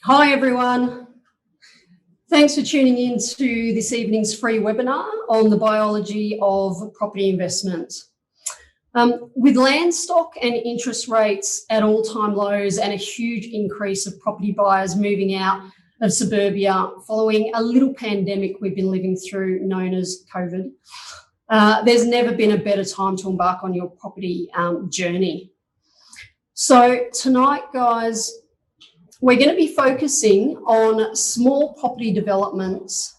Hi everyone. Thanks for tuning in to this evening's free webinar on the biology of property investment. With land stock and interest rates at all-time lows and a huge increase of property buyers moving out of suburbia following a little pandemic we've been living through known as COVID, there's never been a better time to embark on your property journey. So tonight, guys, we're going to be focusing on small property developments,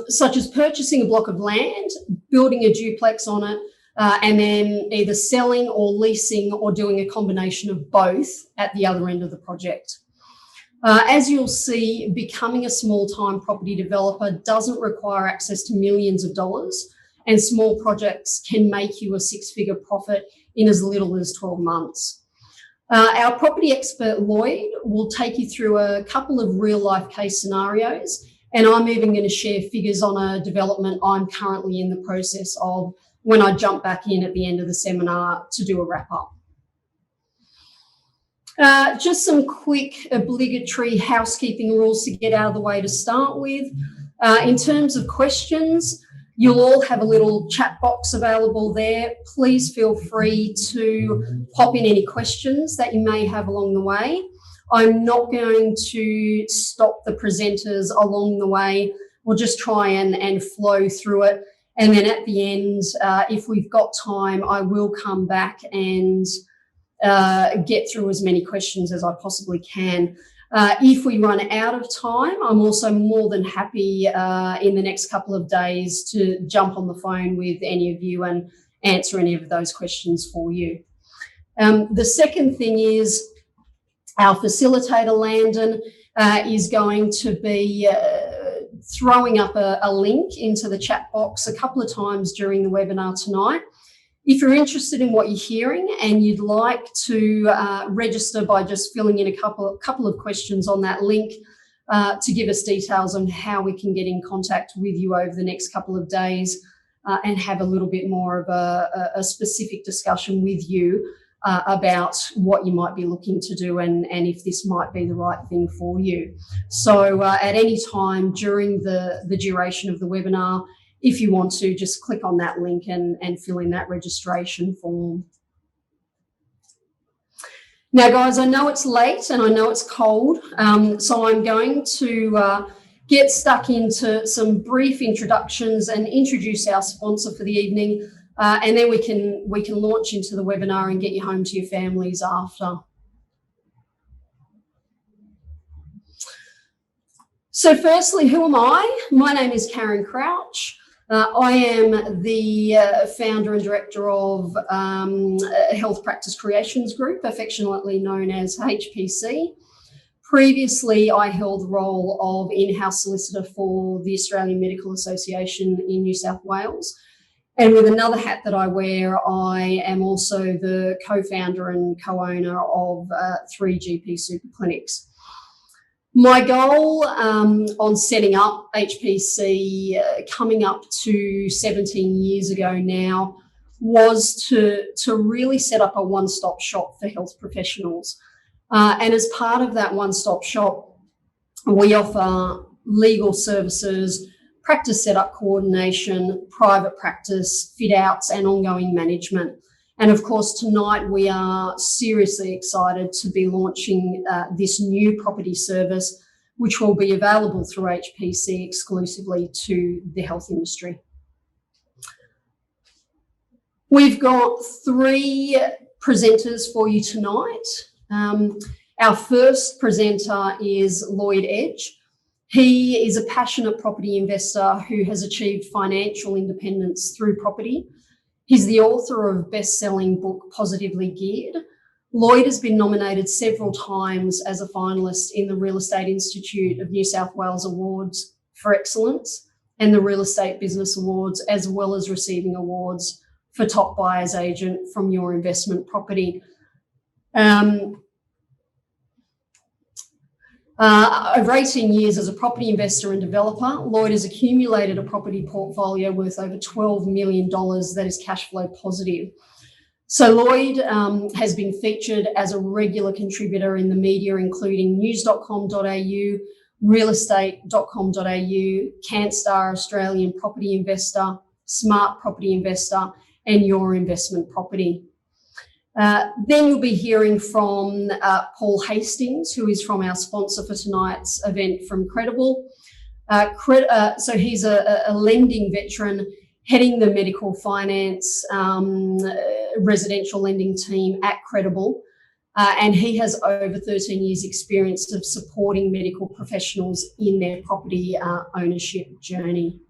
such as purchasing a block of land, building a duplex on it, and then either selling or leasing or doing a combination of both at the other end of the project. As you'll see, becoming a small-time property developer doesn't require access to millions of dollars, and small projects can make you a six-figure profit in as little as 12 months. Our property expert, Lloyd, will take you through a couple of real-life case scenarios, and I'm even going to share figures on a development I'm currently in the process of when I jump back in at the end of the seminar to do a wrap-up. Just some quick obligatory housekeeping rules to get out of the way to start with. In terms of questions, you'll all have a little chat box available there. Please feel free to pop in any questions that you may have along the way. I'm not going to stop the presenters along the way. We'll just try and flow through it. And then at the end, if we've got time, I will come back and get through as many questions as I possibly can. If we run out of time, I'm also more than happy in the next couple of days to jump on the phone with any of you and answer any of those questions for you. The second thing is our facilitator, Landon, is going to be throwing up a link into the chat box a couple of times during the webinar tonight. If you're interested in what you're hearing and you'd like to register by just filling in a couple of questions on that link to give us details on how we can get in contact with you over the next couple of days and have a little bit more of a specific discussion with you about what you might be looking to do and if this might be the right thing for you. So at any time during the duration of the webinar, if you want to, just click on that link and fill in that registration form. Now, guys, I know it's late and I know it's cold, so I'm going to get stuck into some brief introductions and introduce our sponsor for the evening, and then we can launch into the webinar and get you home to your families after. So firstly, who am I? My name is Karen Crouch. I am the founder and director of Health Practice Creations Group, affectionately known as HPC. Previously, I held the role of in-house solicitor for the Australian Medical Association in New South Wales. And with another hat that I wear, I am also the co-founder and co-owner of 3 GP super clinics. My goal on setting up HPC coming up to 17 years ago now was to really set up a one-stop shop for health professionals. And as part of that one-stop shop, we offer legal services, practice setup coordination, private practice, fit outs and ongoing management. And of course, tonight we are seriously excited to be launching this new property service, which will be available through HPC exclusively to the health industry. We've got 3 presenters for you tonight. Our first presenter is Lloyd Edge. He is a passionate property investor who has achieved financial independence through property. He's the author of best-selling book Positively Geared. Lloyd has been nominated several times as a finalist in the Real Estate Institute of New South Wales Awards for Excellence and the Real Estate Business Awards, as well as receiving awards for top buyer's agent from Your Investment Property. Over 18 years as a property investor and developer, Lloyd has accumulated a property portfolio worth over $12 million that is cash flow positive. So Lloyd has been featured as a regular contributor in the media, including news.com.au, realestate.com.au, Canstar Australian Property Investor, Smart Property Investor, and Your Investment Property. Then you'll be hearing from Paul Hastings, who is from our sponsor for tonight's event from Credible. So he's a lending veteran heading the medical finance residential lending team at Credible. And he has over 13 years experience of supporting medical professionals in their property ownership journey.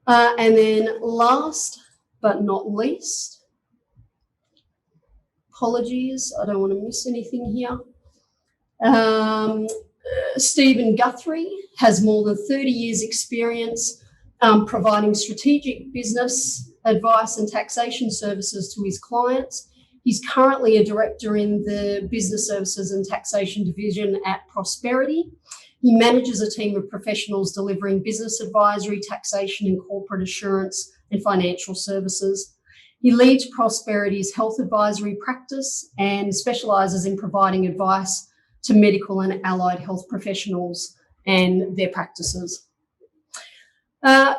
And then last but not least, apologies, I don't want to miss anything here. Stephen Guthrie has more than 30 years experience providing strategic business advice and taxation services to his clients. He's currently a director in the Business Services and Taxation Division at Prosperity. He manages a team of professionals delivering business advisory, taxation and corporate assurance and financial services. He leads Prosperity's health advisory practice and specialises in providing advice to medical and allied health professionals and their practices.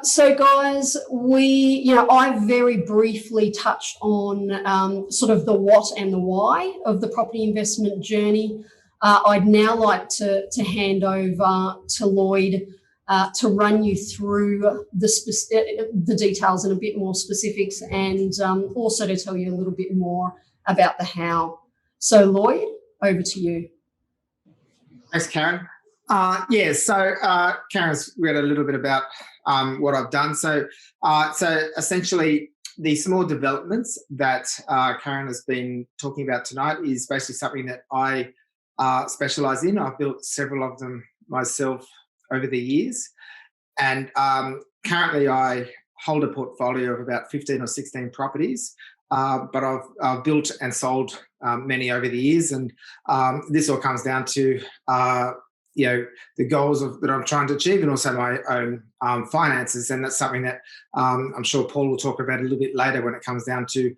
So guys, I very briefly touched on sort of the what and the why of the property investment journey. I'd now like to hand over to Lloyd to run you through the details and a bit more specifics, and also to tell you a little bit more about the how. So Lloyd, over to you. Thanks, Karen. So Karen's read a little bit about what I've done. So essentially, the small developments that Karen has been talking about tonight is basically something that I specialise in. I've built several of them myself over the years, and currently I hold a portfolio of about 15 or 16 properties. But I've built and sold many over the years, and this all comes down to the goals that I'm trying to achieve, and also my own finances. And that's something that I'm sure Paul will talk about a little bit later when it comes down to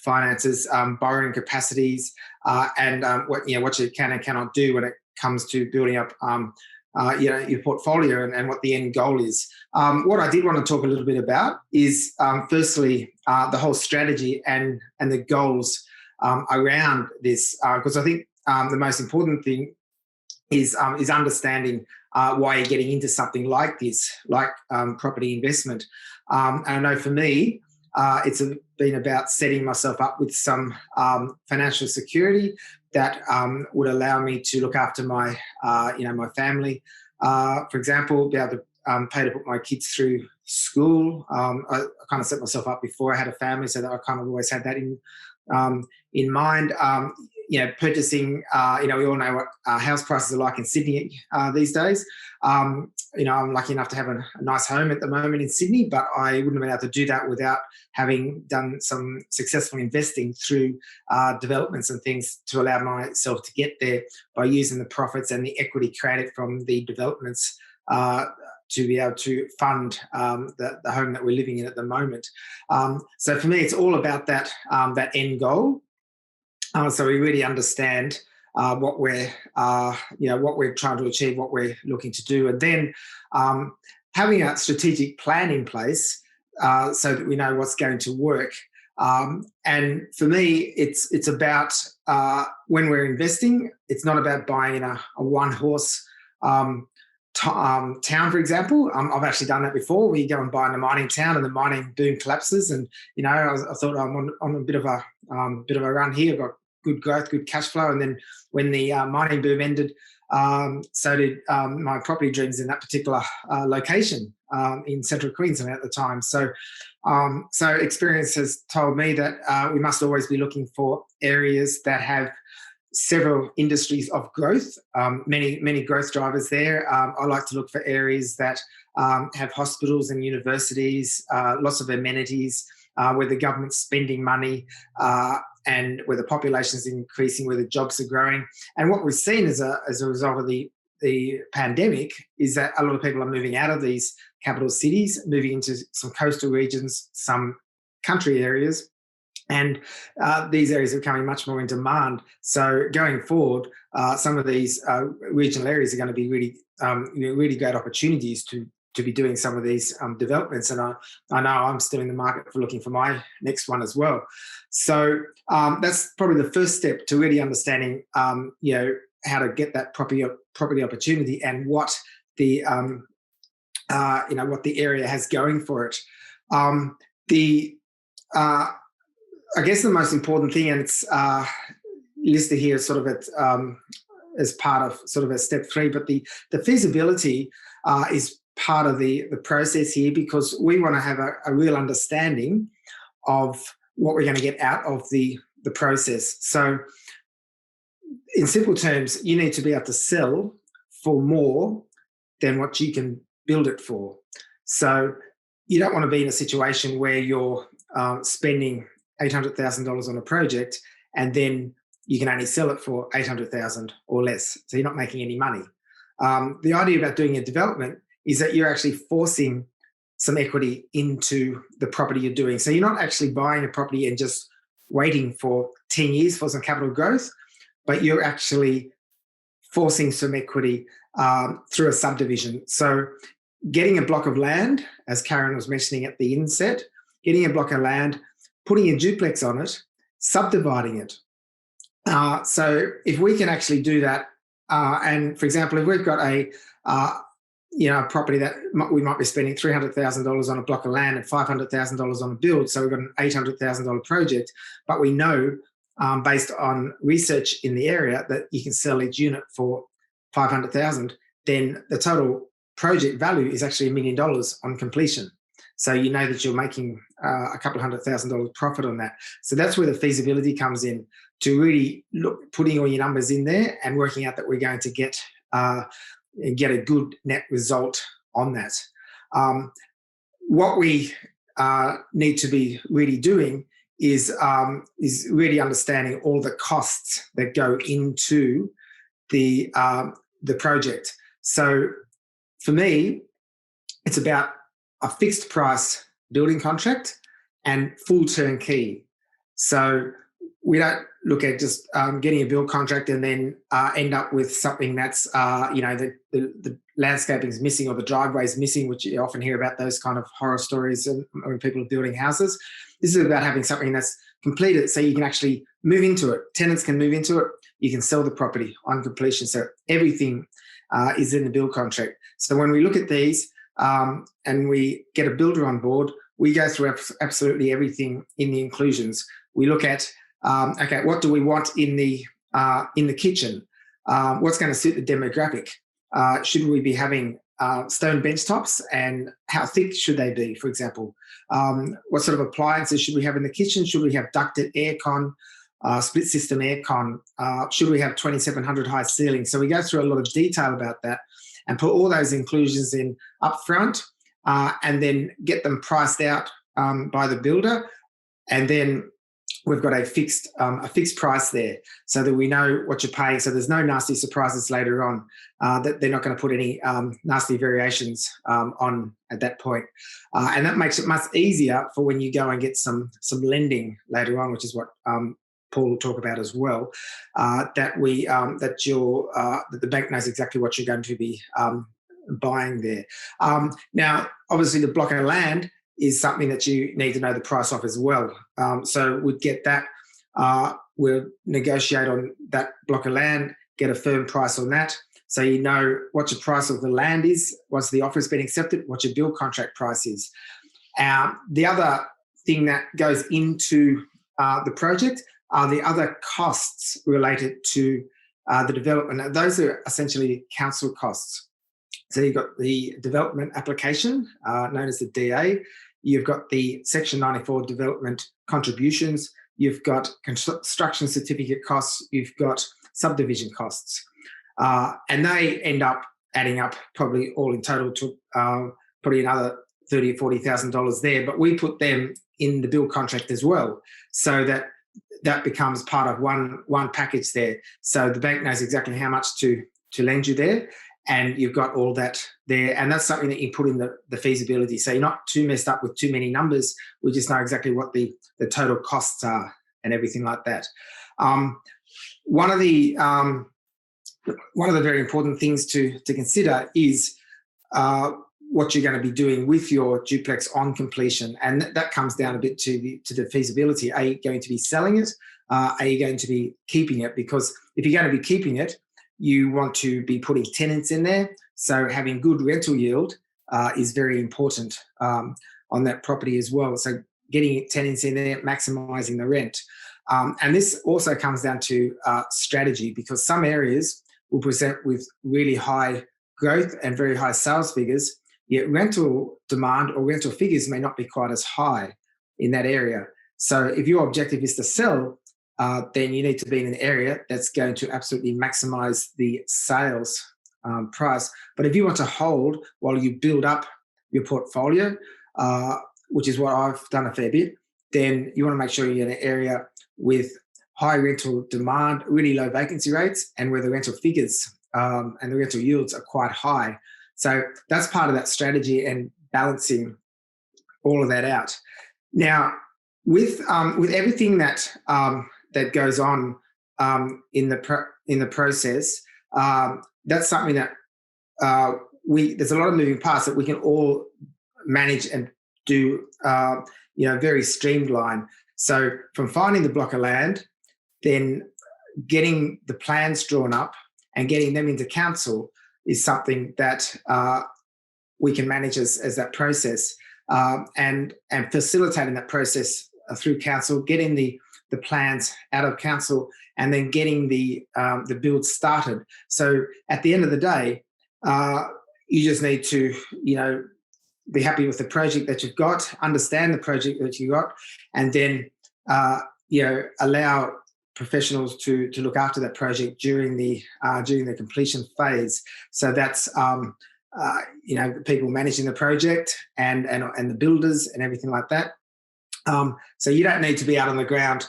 finances, borrowing capacities, and what you can and cannot do when it comes to building up your portfolio and what the end goal is. What I did want to talk a little bit about is firstly the whole strategy and the goals around this, because I think the most important thing is understanding why you're getting into something like this, like property investment. And I know for me, it's been about setting myself up with some financial security that would allow me to look after my my family. For example, be able to pay to put my kids through school. I kind of set myself up before I had a family, so that I kind of always had that in mind. Purchasing, we all know what house prices are like in Sydney these days. I'm lucky enough to have a nice home at the moment in Sydney, but I wouldn't have been able to do that without having done some successful investing through developments and things to allow myself to get there by using the profits and the equity created from the developments to be able to fund the home that we're living in at the moment. So for me, it's all about that end goal. So we really understand what we're trying to achieve, what we're looking to do, and then having a strategic plan in place so that we know what's going to work. And for me, it's about when we're investing, it's not about buying in a one-horse town, for example. I've actually done that before. We go and buy in a mining town, and the mining boom collapses. And I thought I'm on a bit of a run here. I've got good growth, good cash flow, and then when the mining boom ended, so did my property dreams in that particular location in Central Queensland at the time. So experience has told me that we must always be looking for areas that have several industries of growth, many growth drivers there. I like to look for areas that have hospitals and universities, lots of amenities, where the government's spending money, and where the population is increasing, where the jobs are growing. And what we've seen as a result of the pandemic is that a lot of people are moving out of these capital cities, moving into some coastal regions, some country areas. And these areas are becoming much more in demand. So going forward, some of these regional areas are going to be really, really great opportunities to be doing some of these developments. And I know I'm still in the market for looking for my next one as well. So that's probably the first step to really understanding, how to get that property opportunity and what the what the area has going for it. I guess the most important thing, and it's listed here sort of at, as part of sort of a step 3, but the feasibility is part of the process here, because we want to have a real understanding of what we're going to get out of the process. So in simple terms, you need to be able to sell for more than what you can build it for. So you don't want to be in a situation where you're spending $800,000 on a project and then you can only sell it for $800,000 or less. So you're not making any money. The idea about doing a development is that you're actually forcing some equity into the property you're doing. So you're not actually buying a property and just waiting for 10 years for some capital growth, but you're actually forcing some equity through a subdivision. So getting a block of land, as Karen was mentioning at the inset, getting a block of land, putting a duplex on it, subdividing it. So if we can actually do that, and for example, if we've got a property that we might be spending $300,000 on a block of land and $500,000 on a build, so we've got an $800,000 project, but we know based on research in the area that you can sell each unit for $500,000, then the total project value is actually $1 million on completion. So you know that you're making a couple of $100,000 profit on that. So that's where the feasibility comes in, to really look, putting all your numbers in there and working out that we're going to get a good net result on that. What we need to be really doing is really understanding all the costs that go into the project. So for me, it's about a fixed price building contract and full turnkey. So we don't look at just getting a build contract and then end up with something that's, the landscaping is missing or the driveway is missing, which you often hear about those kind of horror stories when people are building houses. This is about having something that's completed so you can actually move into it. Tenants can move into it. You can sell the property on completion. So everything is in the build contract. So when we look at these and we get a builder on board, we go through absolutely everything in the inclusions. We look at, what do we want in the kitchen? What's going to suit the demographic? Should we be having stone bench tops, and how thick should they be, for example? What sort of appliances should we have in the kitchen? Should we have ducted aircon, split system aircon? Should we have 2700 high ceilings? So we go through a lot of detail about that and put all those inclusions in up front, and then get them priced out by the builder. And then we've got a fixed price there, so that we know what you're paying. So there's no nasty surprises later on, that they're not going to put any nasty variations on at that point. And that makes it much easier for when you go and get some lending later on, which is what Paul will talk about as well. That the bank knows exactly what you're going to be buying there. Now, obviously, the block of land is something that you need to know the price of as well. So we'd get that. We'll negotiate on that block of land, get a firm price on that. So you know what your price of the land is, once the offer has been accepted, what your build contract price is. The other thing that goes into the project are the other costs related to the development. Now, those are essentially council costs. So you've got the development application, known as the DA. You've got the Section 94 development contributions. You've got construction certificate costs. You've got subdivision costs. And they end up adding up probably all in total to probably another $30,000 or $40,000 there. But we put them in the build contract as well, so that becomes part of one package there. So the bank knows exactly how much to lend you there. and you've got all that there. And that's something that you put in the feasibility. So you're not too messed up with too many numbers. We just know exactly what the total costs are and everything like that. One of the very important things to consider is what you're going to be doing with your duplex on completion, and that comes down a bit to the feasibility. Are you going to be selling it? Are you going to be keeping it? Because if you're going to be keeping it, you want to be putting tenants in there. So having good rental yield is very important on that property as well. So getting tenants in there, maximising the rent. And this also comes down to strategy, because some areas will present with really high growth and very high sales figures, yet rental demand or rental figures may not be quite as high in that area. So if your objective is to sell, then you need to be in an area that's going to absolutely maximise the sales price. But if you want to hold while you build up your portfolio, which is what I've done a fair bit, then you want to make sure you're in an area with high rental demand, really low vacancy rates, and where the rental figures and the rental yields are quite high. So that's part of that strategy and balancing all of that out. Now, with everything that goes on in the process, that's something that there's a lot of moving parts that we can all manage and do, very streamlined. So from finding the block of land, then getting the plans drawn up and getting them into council is something that we can manage as that process, and facilitating that process through council, getting the plans out of council, and then getting the build started. So at the end of the day, you just need to, be happy with the project that you've got, understand the project that you've got, and then, allow professionals to look after that project during the completion phase. So that's people managing the project and the builders and everything like that. So you don't need to be out on the ground,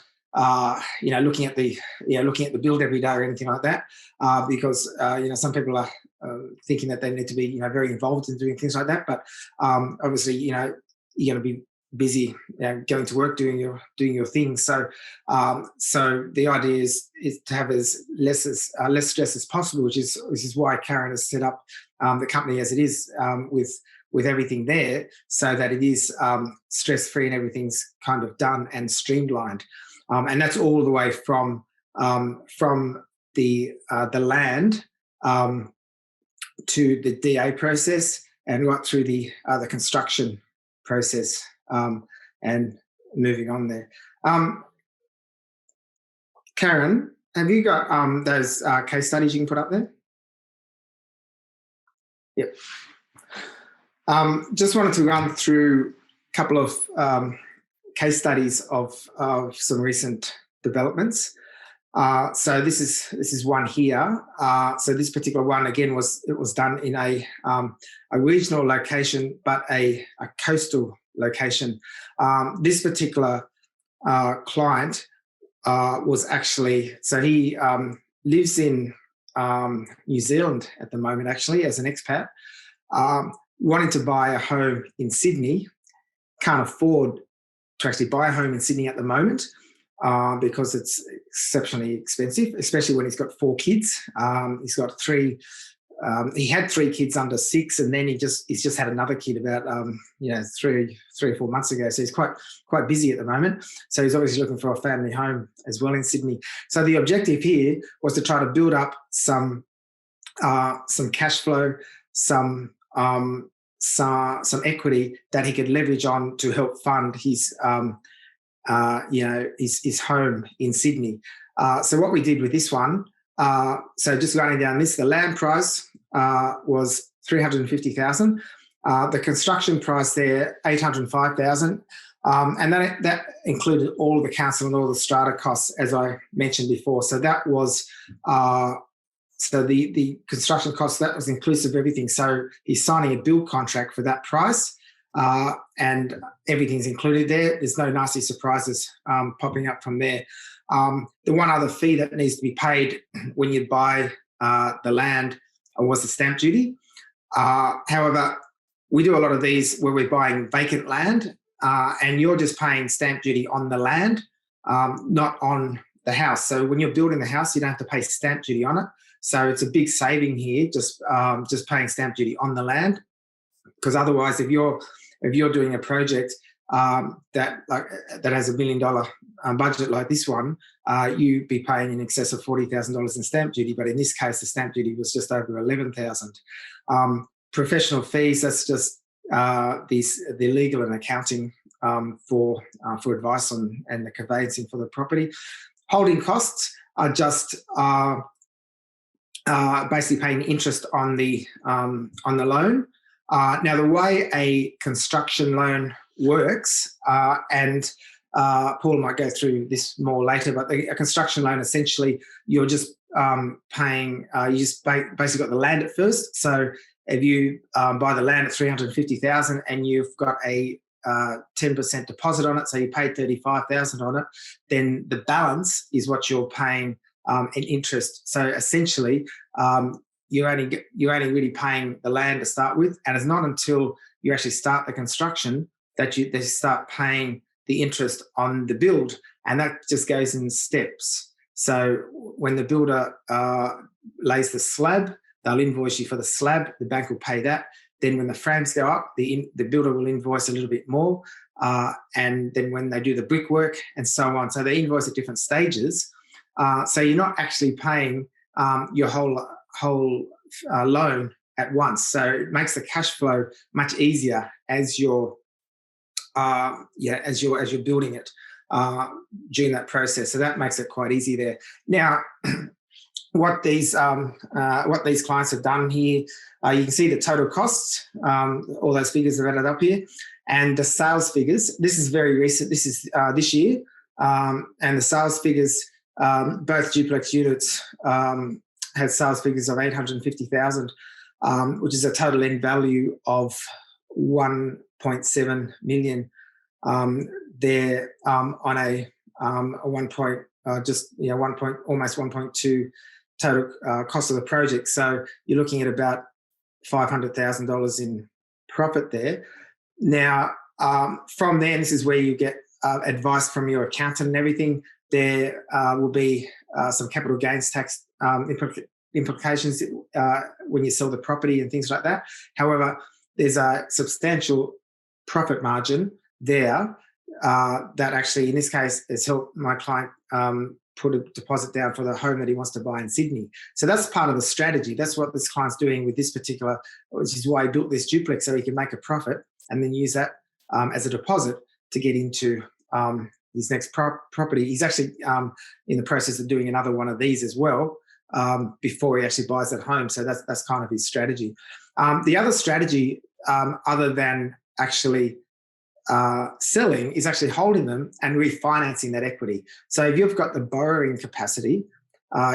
looking at the build every day or anything like that, because some people are thinking that they need to be very involved in doing things like that. But obviously, you're going to be busy going to work, doing your things. So the idea is to have as less stress as possible, which is why Karen has set up the company as it is, with everything there, so that it is stress-free and everything's kind of done and streamlined. And that's all the way from the land to the DA process and right through the construction process, and moving on there. Karen, have you got those case studies you can put up there? Yep. Just wanted to run through a couple of case studies of some recent developments. So this is one here. So this particular one again was done in a regional location, but a coastal location. This particular client was actually, so he lives in New Zealand at the moment, actually, as an expat. Wanting to buy a home in Sydney, can't afford to actually buy a home in Sydney at the moment, because it's exceptionally expensive, especially when he's got 4 kids. He's got 3. He had 3 kids under 6, and then he's just had another kid about 3 or 4 months ago. So he's quite busy at the moment. So he's obviously looking for a family home as well in Sydney. So the objective here was to try to build up some cash flow, some equity that he could leverage on to help fund his home in Sydney. So what we did with this one, so just running down this, the land price was $350,000. The construction price there, $805,000. And that included all of the council and all the strata costs, as I mentioned before. So that was, so the construction cost, that was inclusive of everything. So he's signing a build contract for that price, and everything's included there. There's no nasty surprises popping up from there. The one other fee that needs to be paid when you buy the land was the stamp duty. However, we do a lot of these where we're buying vacant land, and you're just paying stamp duty on the land, not on the house. So when you're building the house, you don't have to pay stamp duty on it. So it's a big saving here, just paying stamp duty on the land. Because otherwise, if you're doing a project that has $1 million budget like this one, you'd be paying in excess of $40,000 in stamp duty. But in this case, the stamp duty was just over $11,000. Professional fees, that's just the legal and accounting for advice on and the conveyancing for the property. Holding costs are just basically paying interest on the loan. Now, the way a construction loan works, and Paul might go through this more later, but a construction loan, essentially, you're just paying, you just basically got the land at first. So if you buy the land at $350,000 and you've got a 10% deposit on it, so you paid $35,000 on it, then the balance is what you're paying in interest. So essentially, you're only really paying the land to start with, and it's not until you actually start the construction that they start paying the interest on the build, and that just goes in steps. So when the builder lays the slab, they'll invoice you for the slab. The bank will pay that. Then when the frames go up, the builder will invoice a little bit more, and then when they do the brickwork and so on. So they invoice at different stages. So you're not actually paying your whole loan at once. So it makes the cash flow much easier as you're building it during that process. So that makes it quite easy there. Now, what these clients have done here, you can see the total costs. All those figures are added up here, and the sales figures. This is very recent. This is this year, and the sales figures. Both duplex units had sales figures of $850,000, which is a total end value of $1.7 million. They're on a 1 point, almost 1.2 total cost of the project. So you're looking at about $500,000 in profit there. Now, from there, this is where you get advice from your accountant and everything. There will be some capital gains tax implications when you sell the property and things like that. However, there's a substantial profit margin there that actually, in this case, has helped my client put a deposit down for the home that he wants to buy in Sydney. So that's part of the strategy. That's what this client's doing with this particular, which is why he built this duplex, so he can make a profit and then use that as a deposit to get into his next property. He's actually in the process of doing another one of these as well before he actually buys that home. So that's kind of his strategy. The other strategy, other than actually selling, is actually holding them and refinancing that equity. So if you've got the borrowing capacity,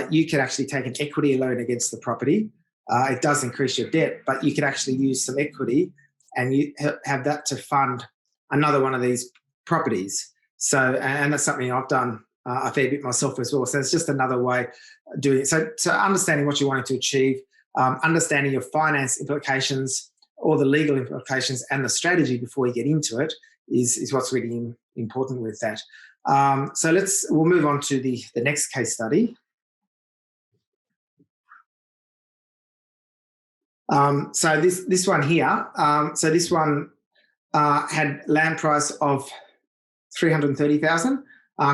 you can actually take an equity loan against the property. It does increase your debt, but you can actually use some equity and you have that to fund another one of these properties. So, and that's something I've done a fair bit myself as well. So it's just another way of doing it. So understanding what you're wanting to achieve, understanding your finance implications, all the legal implications, and the strategy before you get into it is what's really important with that. So we'll move on to the next case study. So this one here, this one had land price of $330,000.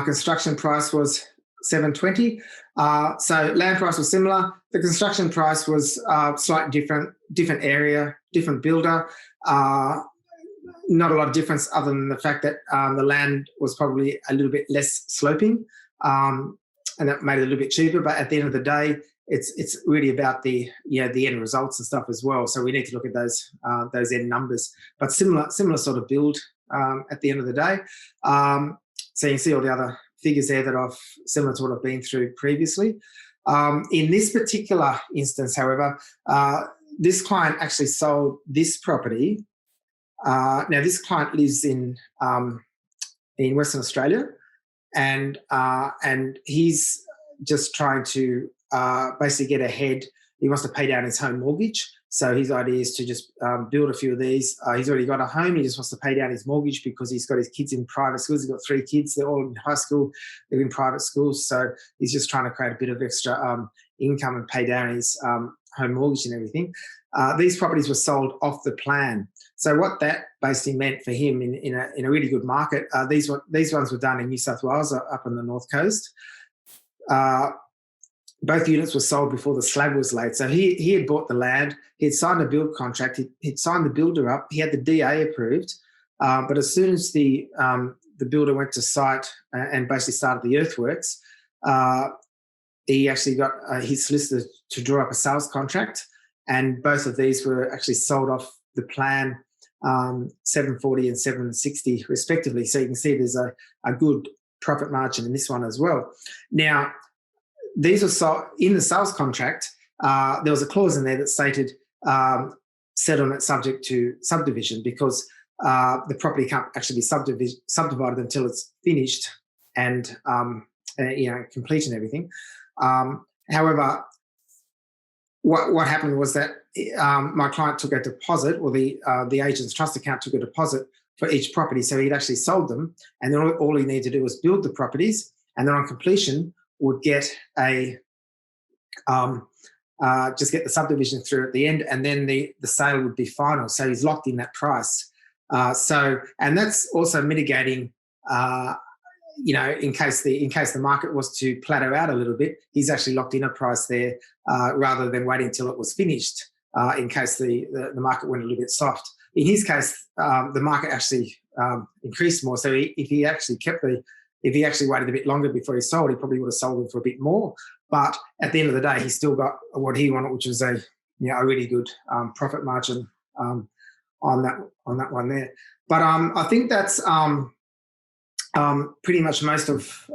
Construction price was $720,000. So land price was similar. The construction price was slightly different area, different builder. Not a lot of difference other than the fact that the land was probably a little bit less sloping, and that made it a little bit cheaper. But at the end of the day, it's really about the end results and stuff as well. So we need to look at those end numbers. But similar sort of build at the end of the day. So you can see all the other figures there that I've similar to what I've been through previously. In this particular instance, however, this client actually sold this property. Now this client lives in Western Australia, and he's just trying to basically get ahead he wants to pay down his home mortgage. So his idea is to just build a few of these. He's already got a home. He just wants to pay down his mortgage because he's got his kids in private schools. He's got 3 kids. They're all in high school. They're in private schools. So he's just trying to create a bit of extra income and pay down his home mortgage and everything. These properties were sold off the plan. So what that basically meant for him in a really good market, these ones were done in New South Wales, up on the North Coast. Both units were sold before the slab was laid. So he had bought the land, he had signed a build contract, he'd signed the builder up, he had the DA approved, but as soon as the builder went to site and basically started the earthworks, he actually got his solicitor to draw up a sales contract, and both of these were actually sold off the plan, 740 and 760 respectively. So you can see there's a good profit margin in this one as well. Now, these were sold in the sales contract. There was a clause in there that stated settlement subject to subdivision, because the property can't actually be subdivided until it's finished and complete and everything. However, what happened was that my client took a deposit, or the agent's trust account took a deposit for each property. So he'd actually sold them, and then all he needed to do was build the properties, and then on completion would get just get the subdivision through at the end, and then the sale would be final. So he's locked in that price. And that's also mitigating, in case the market was to plateau out a little bit, he's actually locked in a price there rather than waiting until it was finished in case the market went a little bit soft. In his case, the market actually increased more. So if he actually waited a bit longer before he sold, he probably would have sold them for a bit more. But at the end of the day, he still got what he wanted, which was a really good profit margin on that one there. But I think that's pretty much most of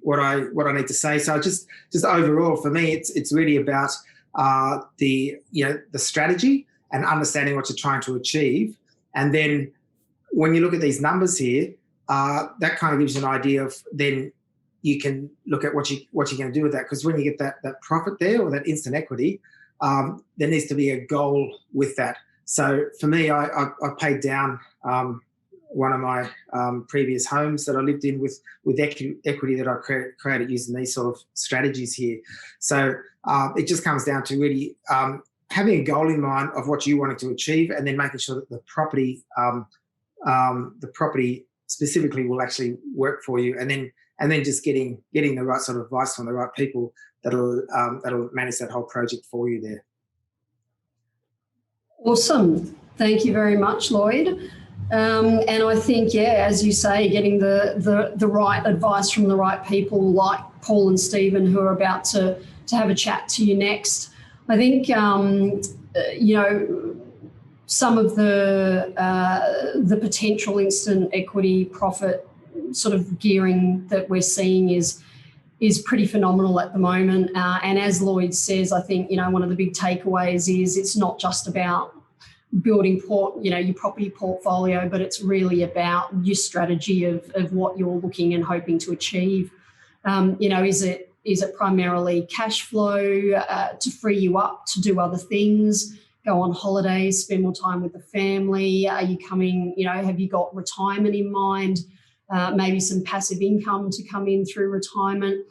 what I need to say. So just overall, for me, it's really about the strategy and understanding what you're trying to achieve, and then when you look at these numbers here, that kind of gives you an idea of, then you can look at what you're going to do with that. Because when you get that profit there, or that instant equity, there needs to be a goal with that. So for me, I paid down one of my previous homes that I lived in with equity that I created using these sort of strategies here. So it just comes down to really having a goal in mind of what you wanted to achieve, and then making sure that the property specifically will actually work for you, and then just getting the right sort of advice from the right people that'll manage that whole project for you there. Awesome. Thank you very much, Lloyd. And I think, as you say, getting the right advice from the right people like Paul and Stephen, who are about to have a chat to you next. I think, some of the potential instant equity profit sort of gearing that we're seeing is pretty phenomenal at the moment. And as Lloyd says, I think, one of the big takeaways is it's not just about building your property portfolio, but it's really about your strategy of what you're looking and hoping to achieve. Is it primarily cash flow to free you up to do other things, go on holidays, spend more time with the family? Are you coming, have you got retirement in mind? Maybe some passive income to come in through retirement,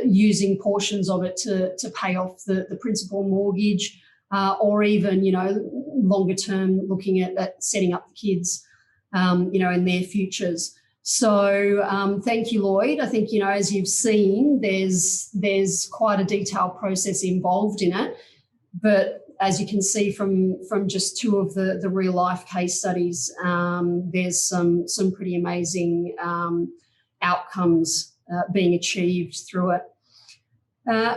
using portions of it to pay off the principal mortgage, or even, longer term, looking at setting up the kids, in their futures. So thank you, Lloyd. I think, as you've seen, there's quite a detailed process involved in it. But as you can see from just two of the real life case studies, there's some pretty amazing outcomes being achieved through it.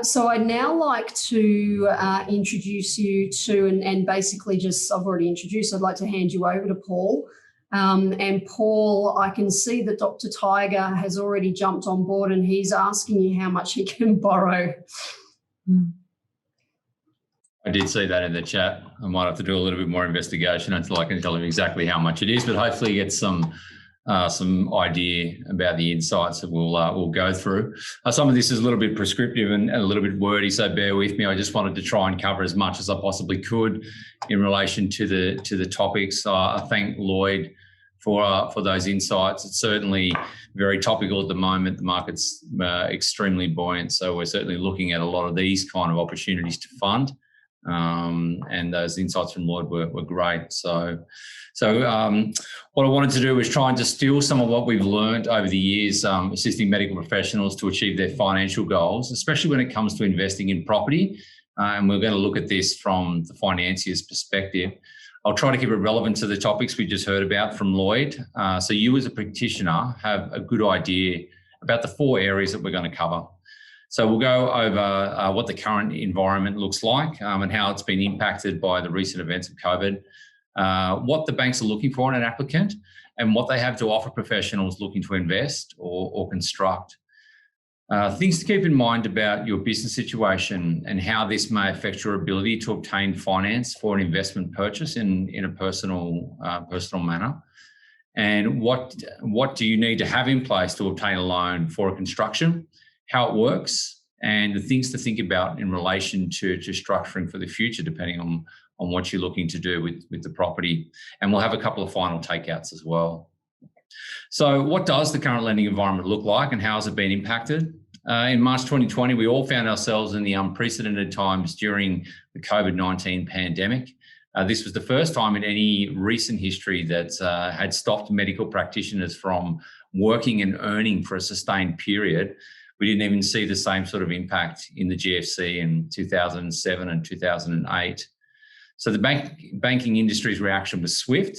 So I'd now like to introduce you to, and basically I've already introduced, I'd like to hand you over to Paul. And Paul, I can see that Dr. Tiger has already jumped on board, and he's asking you how much he can borrow. I did see that in the chat. I might have to do a little bit more investigation until I can tell him exactly how much it is, but hopefully get some some idea about the insights that we'll go through. Some of this is a little bit prescriptive and a little bit wordy, so bear with me. I just wanted to try and cover as much as I possibly could in relation to the topics. I thank Lloyd for those insights. It's certainly very topical at the moment. The market's extremely buoyant, so we're certainly looking at a lot of these kind of opportunities to fund. And those insights from Lloyd were great. So what I wanted to do was try and distill some of what we've learned over the years, assisting medical professionals to achieve their financial goals, especially when it comes to investing in property. And we're going to look at this from the financier's perspective. I'll try to keep it relevant to the topics we just heard about from Lloyd. So you as a practitioner have a good idea about the 4 areas that we're going to cover. So we'll go over what the current environment looks like and how it's been impacted by the recent events of COVID, what the banks are looking for in an applicant, and what they have to offer professionals looking to invest or construct. Things to keep in mind about your business situation and how this may affect your ability to obtain finance for an investment purchase in a personal manner. And what do you need to have in place to obtain a loan for a construction, how it works, and the things to think about in relation to structuring for the future, depending on what you're looking to do with the property. And we'll have a couple of final takeouts as well. So what does the current lending environment look like and how has it been impacted? In March 2020, we all found ourselves in the unprecedented times during the COVID-19 pandemic. This was the first time in any recent history that had stopped medical practitioners from working and earning for a sustained period. We didn't even see the same sort of impact in the GFC in 2007 and 2008. So the banking industry's reaction was swift,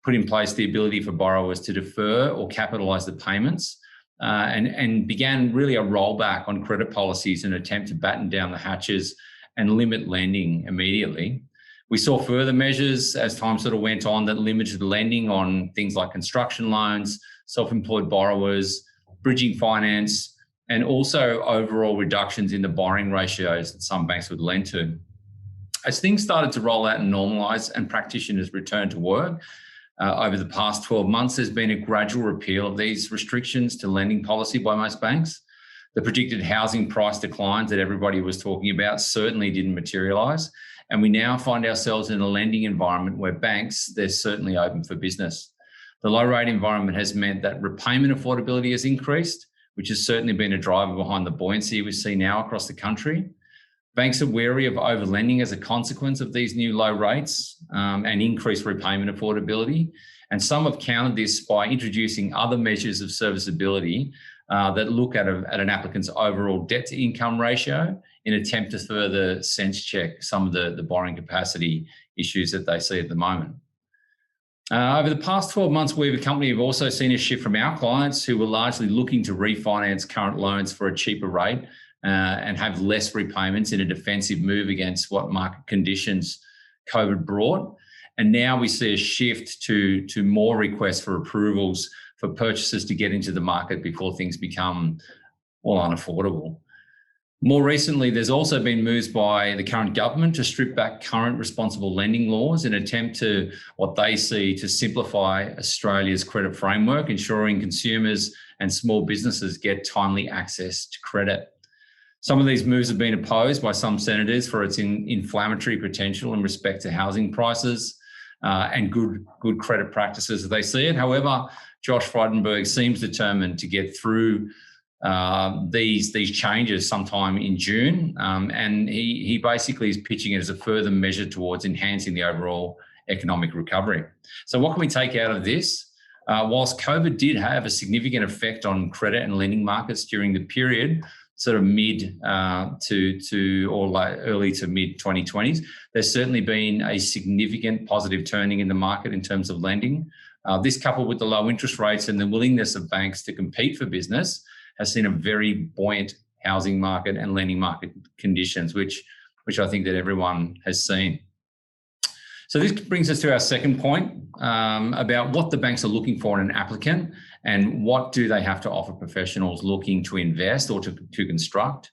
put in place the ability for borrowers to defer or capitalise the payments, and began really a rollback on credit policies in an attempt to batten down the hatches and limit lending immediately. We saw further measures as time sort of went on that limited lending on things like construction loans, self-employed borrowers, bridging finance, and also overall reductions in the borrowing ratios that some banks would lend to. As things started to roll out and normalise and practitioners returned to work, over the past 12 months, there's been a gradual repeal of these restrictions to lending policy by most banks. The predicted housing price declines that everybody was talking about certainly didn't materialise. And we now find ourselves in a lending environment where banks, they're certainly open for business. The low rate environment has meant that repayment affordability has increased, which has certainly been a driver behind the buoyancy we see now across the country. Banks are wary of overlending as a consequence of these new low rates and increased repayment affordability. And some have countered this by introducing other measures of serviceability that look at an applicant's overall debt to income ratio in an attempt to further sense check some of the borrowing capacity issues that they see at the moment. Over the past 12 months, we, the company, have also seen a shift from our clients who were largely looking to refinance current loans for a cheaper rate and have less repayments in a defensive move against what market conditions COVID brought. And now we see a shift to more requests for approvals for purchasers to get into the market before things become unaffordable. More recently, there's also been moves by the current government to strip back current responsible lending laws in an attempt to what they see to simplify Australia's credit framework, ensuring consumers and small businesses get timely access to credit. Some of these moves have been opposed by some senators for its inflammatory potential in respect to housing prices and good credit practices as they see it. However, Josh Frydenberg seems determined to get through these changes sometime in June, and he basically is pitching it as a further measure towards enhancing the overall economic recovery. So what can we take out of this? Whilst COVID did have a significant effect on credit and lending markets during the period, sort of early to mid 2020s, there's certainly been a significant positive turning in the market in terms of lending. This, coupled with the low interest rates and the willingness of banks to compete for business, has seen a very buoyant housing market and lending market conditions, which I think that everyone has seen. So this brings us to our second point about what the banks are looking for in an applicant and what do they have to offer professionals looking to invest or to construct.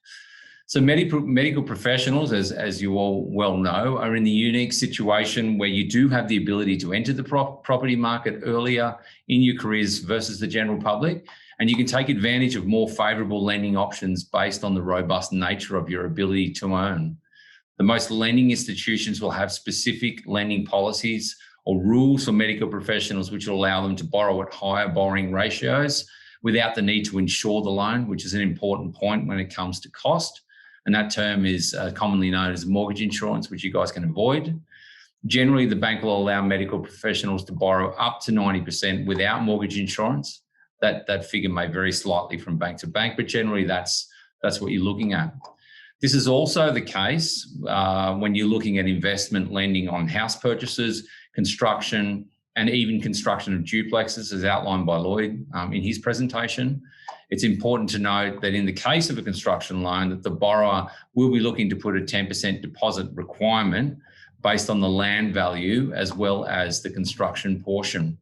So medical professionals, as you all well know, are in the unique situation where you do have the ability to enter the property market earlier in your careers versus the general public, and you can take advantage of more favourable lending options based on the robust nature of your ability to earn. The most lending institutions will have specific lending policies or rules for medical professionals which will allow them to borrow at higher borrowing ratios without the need to insure the loan, which is an important point when it comes to cost. And that term is commonly known as mortgage insurance, which you guys can avoid. Generally, the bank will allow medical professionals to borrow up to 90% without mortgage insurance. That figure may vary slightly from bank to bank, but generally that's what you're looking at. This is also the case when you're looking at investment lending on house purchases, construction, and even construction of duplexes, as outlined by Lloyd in his presentation. It's important to note that in the case of a construction loan, that the borrower will be looking to put a 10% deposit requirement based on the land value as well as the construction portion.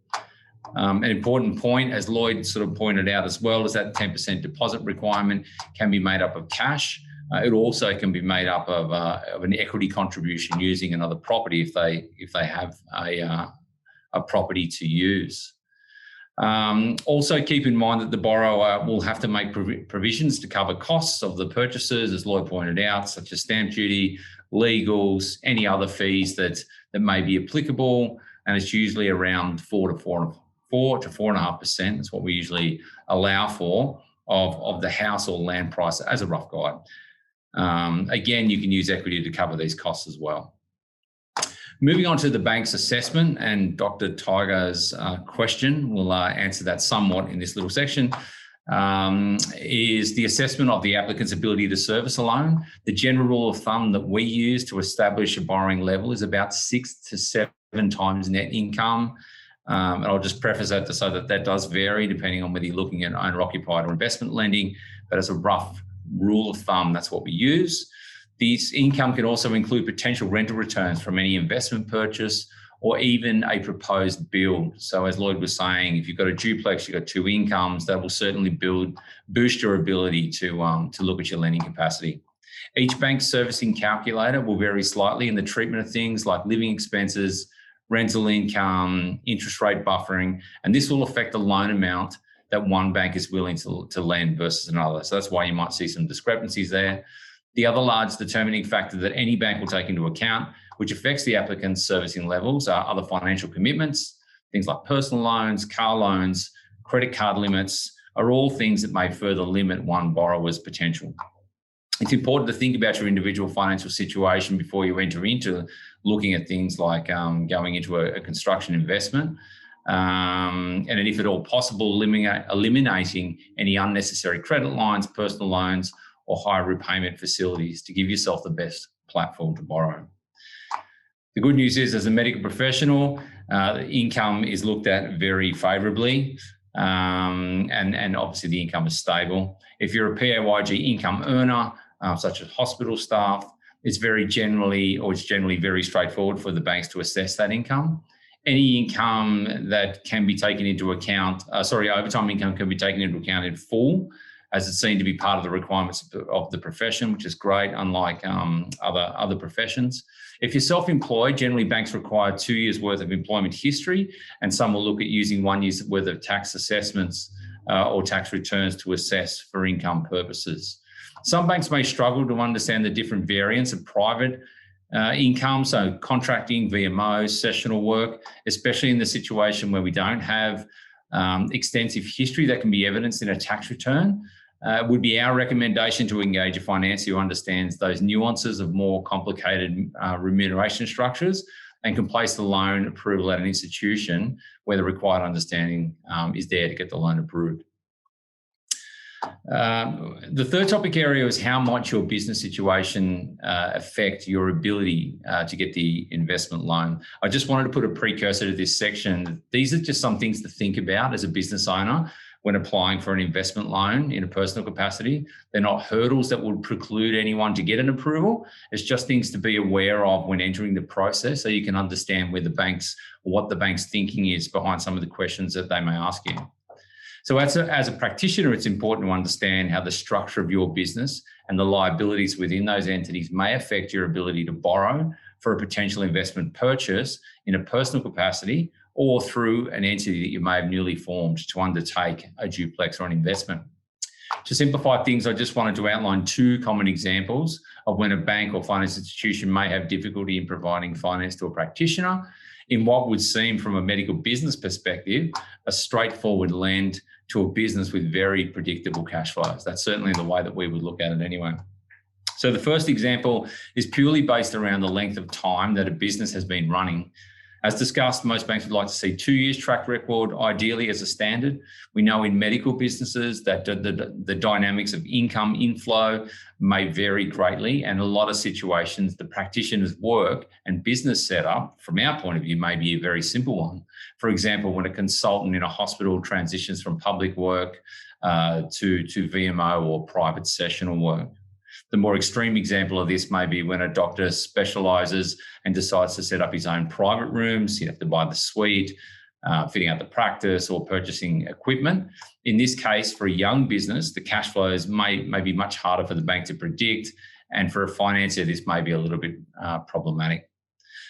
An important point, as Lloyd sort of pointed out as well, is that 10% deposit requirement can be made up of cash. It also can be made up of an equity contribution using another property if they have a property to use. Also keep in mind that the borrower will have to make provisions to cover costs of the purchases, as Lloyd pointed out, such as stamp duty, legals, any other fees that may be applicable, and it's usually around 4 to 4.5%. That's what we usually allow for of the house or land price as a rough guide. Again, you can use equity to cover these costs as well. Moving on to the bank's assessment, and Dr. Tiger's question, will answer that somewhat in this little section, is the assessment of the applicant's ability to service a loan. The general rule of thumb that we use to establish a borrowing level is about 6 to 7 times net income. And I'll just preface that to say that does vary depending on whether you're looking at owner-occupied or investment lending, but as a rough rule of thumb, that's what we use. This income can also include potential rental returns from any investment purchase or even a proposed build. So as Lloyd was saying, if you've got a duplex, you've got 2 incomes, that will certainly boost your ability to look at your lending capacity. Each bank's servicing calculator will vary slightly in the treatment of things like living expenses, rental income, interest rate buffering, and this will affect the loan amount that one bank is willing to lend versus another. So that's why you might see some discrepancies there. The other large determining factor that any bank will take into account, which affects the applicant's servicing levels, are other financial commitments, things like personal loans, car loans, credit card limits, are all things that may further limit one borrower's potential. It's important to think about your individual financial situation before you enter into looking at things like going into a construction investment. And if at all possible, eliminating any unnecessary credit lines, personal loans, or high repayment facilities to give yourself the best platform to borrow. The good news is, as a medical professional, income is looked at very favourably, and obviously the income is stable. If you're a PAYG income earner, such as hospital staff, it's generally very straightforward for the banks to assess that income. Any income that can be taken into account, overtime income can be taken into account in full, as it's seen to be part of the requirements of the profession, which is great, unlike other professions. If you're self-employed, generally banks require 2 years' worth of employment history, and some will look at using 1 year's worth of tax assessments or tax returns to assess for income purposes. Some banks may struggle to understand the different variants of private income, so contracting, VMOs, sessional work, especially in the situation where we don't have extensive history that can be evidenced in a tax return. Would be our recommendation to engage a financier who understands those nuances of more complicated remuneration structures and can place the loan approval at an institution where the required understanding is there to get the loan approved. The third topic area is how might your business situation affect your ability to get the investment loan. I just wanted to put a precursor to this section. These are just some things to think about as a business owner when applying for an investment loan in a personal capacity. They're not hurdles that would preclude anyone to get an approval. It's just things to be aware of when entering the process so you can understand what the bank's thinking is behind some of the questions that they may ask you. So as a practitioner, it's important to understand how the structure of your business and the liabilities within those entities may affect your ability to borrow for a potential investment purchase in a personal capacity or through an entity that you may have newly formed to undertake a duplex or an investment. To simplify things, I just wanted to outline 2 common examples of when a bank or finance institution may have difficulty in providing finance to a practitioner in what would seem from a medical business perspective, a straightforward lend to a business with very predictable cash flows. That's certainly the way that we would look at it anyway. So the first example is purely based around the length of time that a business has been running. As discussed, most banks would like to see 2 years track record, ideally as a standard. We know in medical businesses that the dynamics of income inflow may vary greatly, and a lot of situations, the practitioner's work and business setup, from our point of view, may be a very simple one. For example, when a consultant in a hospital transitions from public work to VMO or private sessional work. The more extreme example of this may be when a doctor specialises and decides to set up his own private rooms. You have to buy the suite, fitting out the practice or purchasing equipment. In this case, for a young business, the cash flows may be much harder for the bank to predict. And for a financier, this may be a little bit problematic.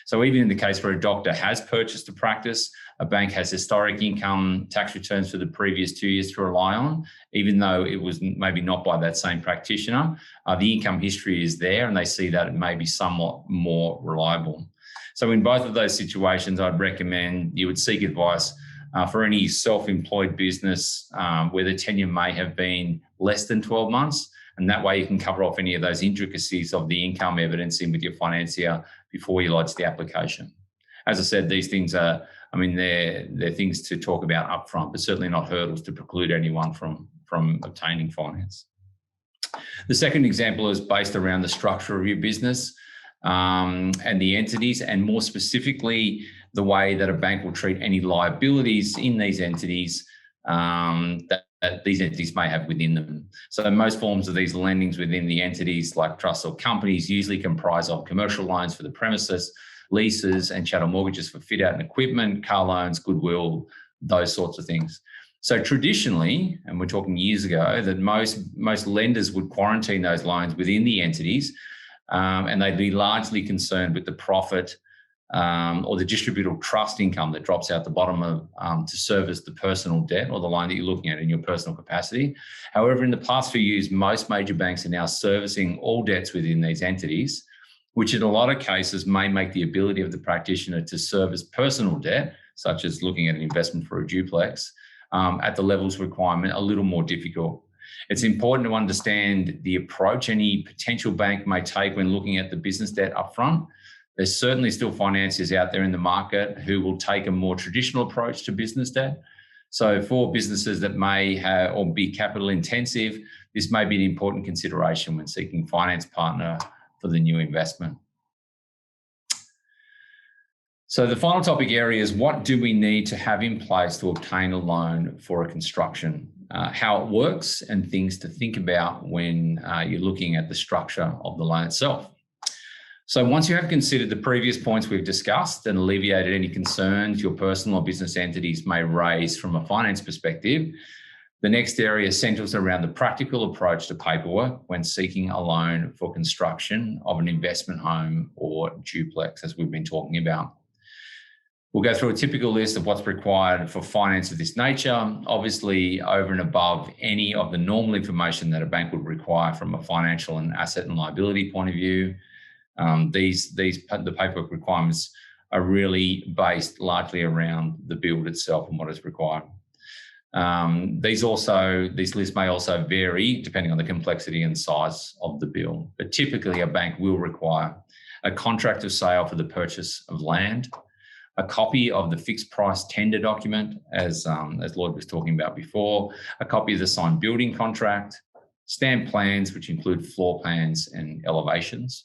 So even in the case where a doctor has purchased a practice, a bank has historic income tax returns for the previous 2 years to rely on, even though it was maybe not by that same practitioner. The income history is there and they see that it may be somewhat more reliable. So in both of those situations, I'd recommend you would seek advice for any self-employed business where the tenure may have been less than 12 months. And that way you can cover off any of those intricacies of the income evidence in with your financier before you lodge the application. As I said, these things are, they're things to talk about upfront, but certainly not hurdles to preclude anyone from obtaining finance. The second example is based around the structure of your business and the entities, and more specifically, the way that a bank will treat any liabilities in these entities that these entities may have within them. So most forms of these lendings within the entities, like trusts or companies, usually comprise of commercial loans for the premises, leases and chattel mortgages for fit out and equipment, car loans, goodwill, those sorts of things. So traditionally, and we're talking years ago, that most lenders would quarantine those loans within the entities, and they'd be largely concerned with the profit or the distributable trust income that drops out the bottom of to service the personal debt or the loan that you're looking at in your personal capacity. However, in the past few years, most major banks are now servicing all debts within these entities, which in a lot of cases may make the ability of the practitioner to service personal debt, such as looking at an investment for a duplex, at the levels requirement a little more difficult. It's important to understand the approach any potential bank may take when looking at the business debt upfront. There's certainly still financiers out there in the market who will take a more traditional approach to business debt. So for businesses that may have or be capital intensive, this may be an important consideration when seeking finance partner for the new investment. So the final topic area is, what do we need to have in place to obtain a loan for a construction? How it works and things to think about when you're looking at the structure of the loan itself. So once you have considered the previous points we've discussed and alleviated any concerns your personal or business entities may raise from a finance perspective, the next area centres around the practical approach to paperwork when seeking a loan for construction of an investment home or duplex, as we've been talking about. We'll go through a typical list of what's required for finance of this nature, obviously over and above any of the normal information that a bank would require from a financial and asset and liability point of view. The paperwork requirements are really based largely around the build itself and what is required. These lists may also vary depending on the complexity and size of the build, but typically a bank will require a contract of sale for the purchase of land, a copy of the fixed price tender document, as Lloyd was talking about before, a copy of the signed building contract, stamped plans, which include floor plans and elevations.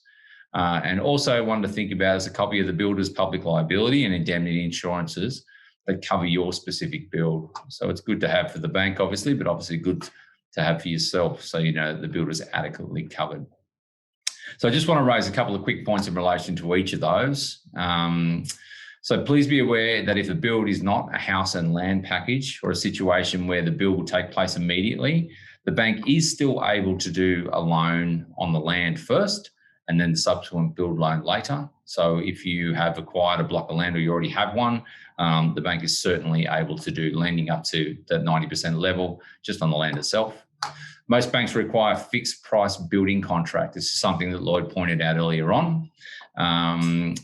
And also one to think about is a copy of the builder's public liability and indemnity insurances that cover your specific build. So it's good to have for the bank, obviously, but obviously good to have for yourself so you know the builder is adequately covered. So I just want to raise a couple of quick points in relation to each of those. So please be aware that if the build is not a house and land package or a situation where the build will take place immediately, the bank is still able to do a loan on the land first and then the subsequent build loan later. So if you have acquired a block of land or you already have one, the bank is certainly able to do lending up to the 90% level just on the land itself. Most banks require fixed price building contract. This is something that Lloyd pointed out earlier on.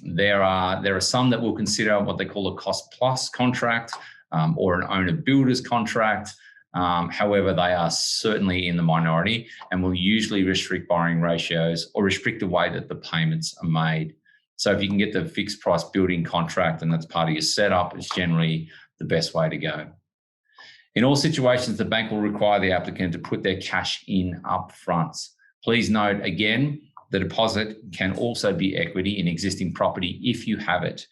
There are some that will consider what they call a cost plus contract or an owner builders contract. However, they are certainly in the minority and will usually restrict borrowing ratios or restrict the way that the payments are made. So if you can get the fixed price building contract and that's part of your setup, it's generally the best way to go. In all situations, the bank will require the applicant to put their cash in up front. Please note again, the deposit can also be equity in existing property if you have it.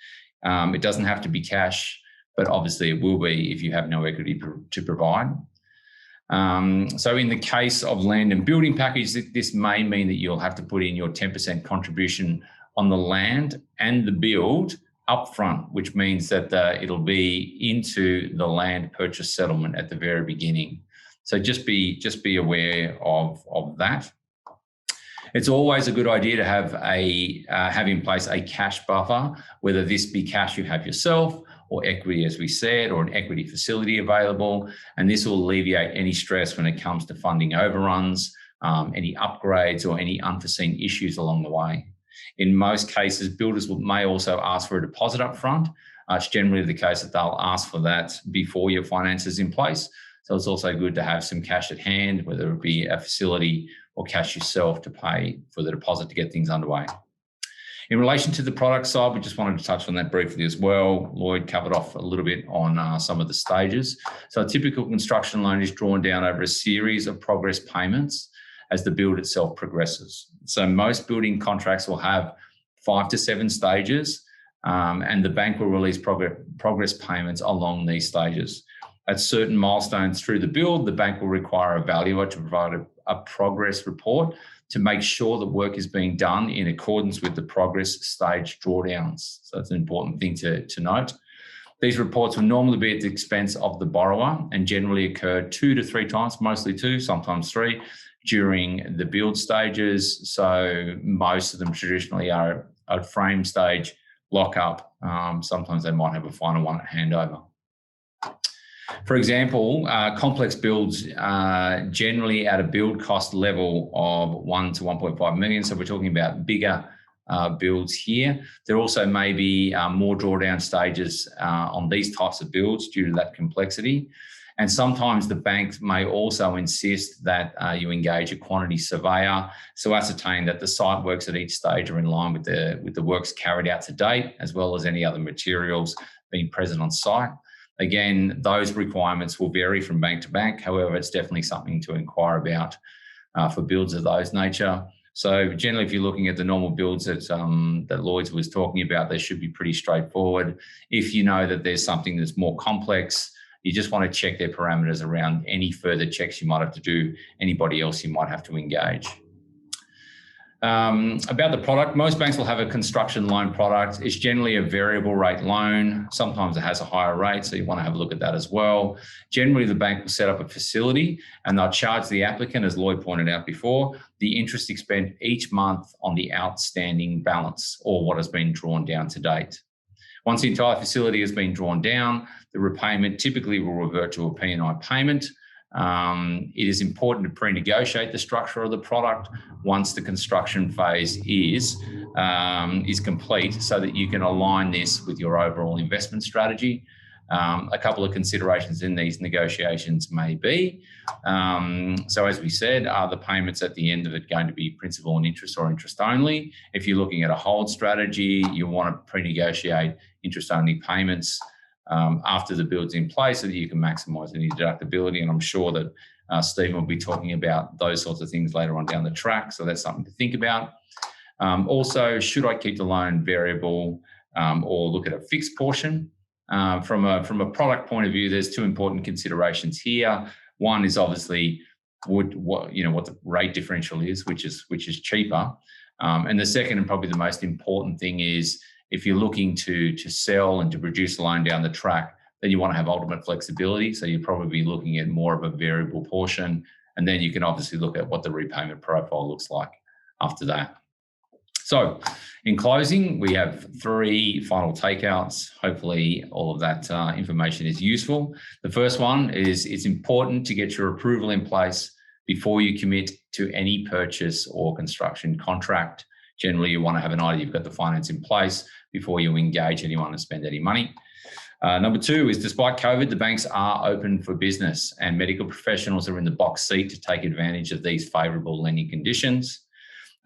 It doesn't have to be cash, but obviously it will be if you have no equity to provide. So in the case of land and building package, this may mean that you'll have to put in your 10% contribution on the land and the build upfront, which means that it'll be into the land purchase settlement at the very beginning. So just be aware of that. It's always a good idea to have in place a cash buffer, whether this be cash you have yourself or equity, as we said, or an equity facility available. And this will alleviate any stress when it comes to funding overruns, any upgrades or any unforeseen issues along the way. In most cases, builders may also ask for a deposit up front. It's generally the case that they'll ask for that before your finance is in place. So it's also good to have some cash at hand, whether it be a facility or cash yourself to pay for the deposit to get things underway. In relation to the product side, we just wanted to touch on that briefly as well. Lloyd covered off a little bit on some of the stages. So a typical construction loan is drawn down over a series of progress payments as the build itself progresses. So most building contracts will have 5 to 7 stages, and the bank will release progress payments along these stages. At certain milestones through the build, the bank will require a valuer to provide a progress report to make sure that work is being done in accordance with the progress stage drawdowns. So that's an important thing to note. These reports will normally be at the expense of the borrower and generally occur 2 to 3 times, mostly 2, sometimes 3, during the build stages. So most of them traditionally are at frame stage, lock up. Sometimes they might have a final one at handover. For example, complex builds generally at a build cost level of 1 to 1.5 million. So we're talking about bigger builds here. There also may be more drawdown stages on these types of builds due to that complexity. And sometimes the bank may also insist that you engage a quantity surveyor to ascertain that the site works at each stage are in line with the works carried out to date, as well as any other materials being present on site. Again, those requirements will vary from bank to bank. However, it's definitely something to inquire about for builds of those nature. So generally, if you're looking at the normal builds that Lloyd's was talking about, they should be pretty straightforward. If you know that there's something that's more complex, you just want to check their parameters around any further checks you might have to do, anybody else you might have to engage. About the product, most banks will have a construction loan product. It's generally a variable rate loan. Sometimes it has a higher rate, so you want to have a look at that as well. Generally, the bank will set up a facility and they'll charge the applicant, as Lloyd pointed out before, the interest expense each month on the outstanding balance or what has been drawn down to date. Once the entire facility has been drawn down, the repayment typically will revert to a P&I payment. It is important to pre-negotiate the structure of the product once the construction phase is complete so that you can align this with your overall investment strategy. A couple of considerations in these negotiations may be, so as we said, are the payments at the end of it going to be principal and interest or interest only? If you're looking at a hold strategy, you want to pre-negotiate interest-only payments after the build's in place so that you can maximise any deductibility. And I'm sure that Stephen will be talking about those sorts of things later on down the track. So that's something to think about. Also, should I keep the loan variable or look at a fixed portion? From a product point of view, there's 2 important considerations here. One is obviously what the rate differential is, which is cheaper. And the second and probably the most important thing is If you're looking to sell and to produce a loan down the track, then you want to have ultimate flexibility. So you're probably looking at more of a variable portion. And then you can obviously look at what the repayment profile looks like after that. So in closing, we have 3 final takeouts. Hopefully all of that information is useful. The first one is it's important to get your approval in place before you commit to any purchase or construction contract. Generally, you want to have an idea you've got the finance in place before you engage anyone and spend any money. Number 2 is despite COVID, the banks are open for business and medical professionals are in the box seat to take advantage of these favourable lending conditions.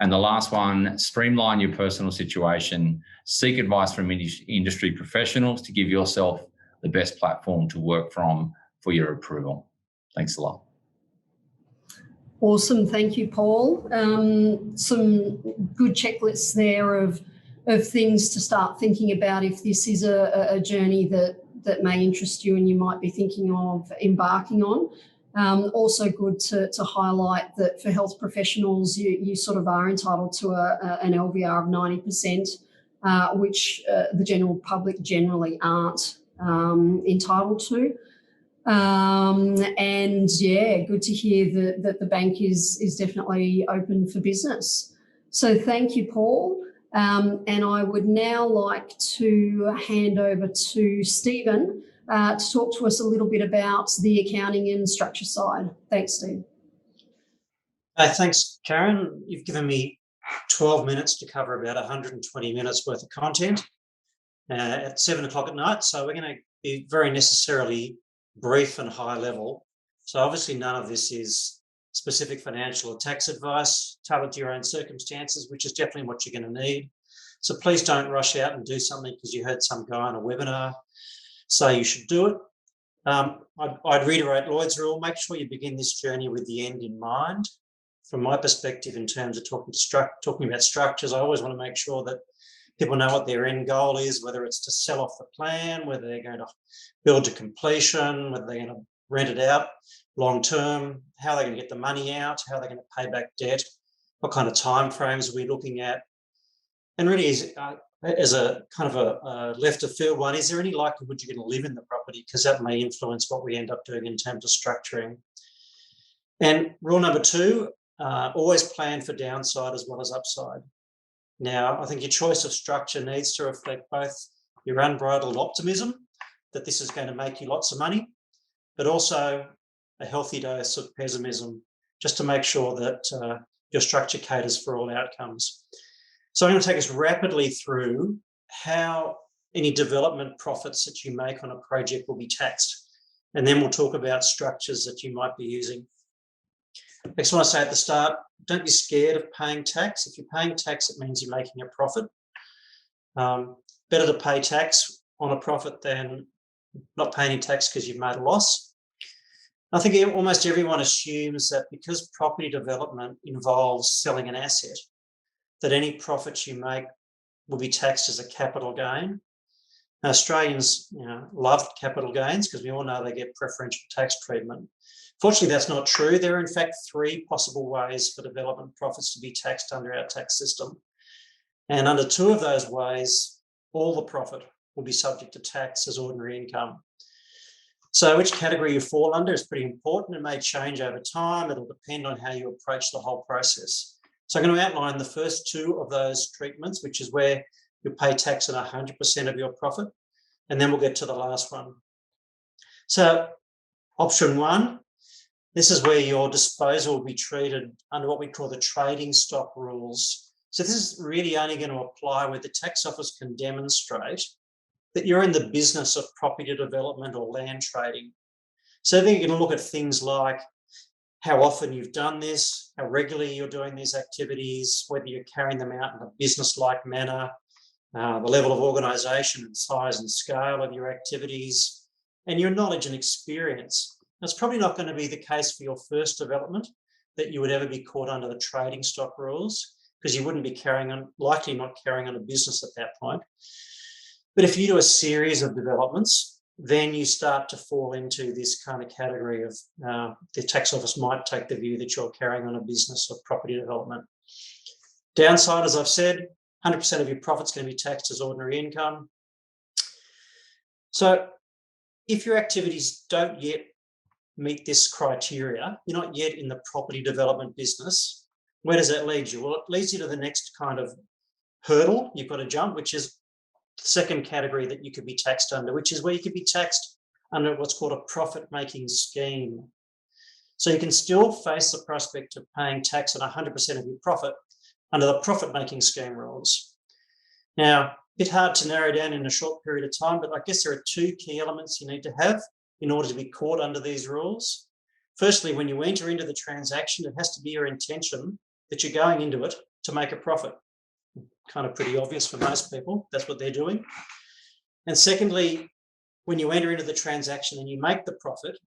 And the last one, streamline your personal situation, seek advice from industry professionals to give yourself the best platform to work from for your approval. Thanks a lot. Awesome. Thank you, Paul. Some good checklists there of things to start thinking about if this is a journey that may interest you and you might be thinking of embarking on. Also good to highlight that for health professionals, you sort of are entitled to an LVR of 90%, which the general public generally aren't entitled to. And yeah, good to hear that the bank is definitely open for business. So thank you, Paul. And I would now like to hand over to Stephen to talk to us a little bit about the accounting and structure side. Thanks, Steve. Thanks, Karen. You've given me 12 minutes to cover about 120 minutes worth of content at 7 o'clock at night. So we're going to be very necessarily brief and high level. So obviously none of this is specific financial or tax advice tailored to your own circumstances, which is definitely what you're going to need. So please don't rush out and do something because you heard some guy on a webinar say you should do it. I'd reiterate Lloyd's rule, make sure you begin this journey with the end in mind. From my perspective, in terms of talking about structures, I always want to make sure that people know what their end goal is, whether it's to sell off the plan, whether they're going to build to completion, whether they're going to rent it out long term, how they're going to get the money out, how they're going to pay back debt, what kind of time frames are we looking at. And really, as a kind of a left of field one, is there any likelihood you're going to live in the property? Because that may influence what we end up doing in terms of structuring. And rule number 2, always plan for downside as well as upside. Now, I think your choice of structure needs to reflect both your unbridled optimism that this is going to make you lots of money, but also a healthy dose of pessimism, just to make sure that your structure caters for all outcomes. So I'm going to take us rapidly through how any development profits that you make on a project will be taxed. And then we'll talk about structures that you might be using. I just want to say at the start, don't be scared of paying tax. If you're paying tax, it means you're making a profit. Better to pay tax on a profit than not paying any tax because you've made a loss. I think almost everyone assumes that because property development involves selling an asset, that any profits you make will be taxed as a capital gain. Now, Australians love capital gains because we all know they get preferential tax treatment. Fortunately, that's not true. There are, in fact, 3 possible ways for development profits to be taxed under our tax system. And under 2 of those ways, all the profit will be subject to tax as ordinary income. So which category you fall under is pretty important. It may change over time. It'll depend on how you approach the whole process. So I'm going to outline the first 2 of those treatments, which is where you'll pay tax on 100% of your profit. And then we'll get to the last one. So option 1, this is where your disposal will be treated under what we call the trading stock rules. So this is really only going to apply where the tax office can demonstrate that you're in the business of property development or land trading. So then you're going to look at things like how often you've done this, how regularly you're doing these activities, whether you're carrying them out in a business-like manner, the level of organisation and size and scale of your activities, and your knowledge and experience. It's probably not going to be the case for your first development that you would ever be caught under the trading stock rules, because you wouldn't be likely not carrying on a business at that point. But if you do a series of developments, then you start to fall into this kind of category of the tax office might take the view that you're carrying on a business of property development. Downside, as I've said, 100% of your profit's going to be taxed as ordinary income. So if your activities don't yet meet this criteria, you're not yet in the property development business, where does that lead you? Well, it leads you to the next kind of hurdle you've got to jump, which is the second category that you could be taxed under, which is where you could be taxed under what's called a profit-making scheme. So you can still face the prospect of paying tax on 100% of your profit under the profit-making scheme rules. Now, a bit hard to narrow down in a short period of time, but I guess there are two key elements you need to have in order to be caught under these rules. Firstly, when you enter into the transaction, it has to be your intention that you're going into it to make a profit. Kind of pretty obvious for most people, that's what they're doing. And secondly, when you enter into the transaction and you make the profit,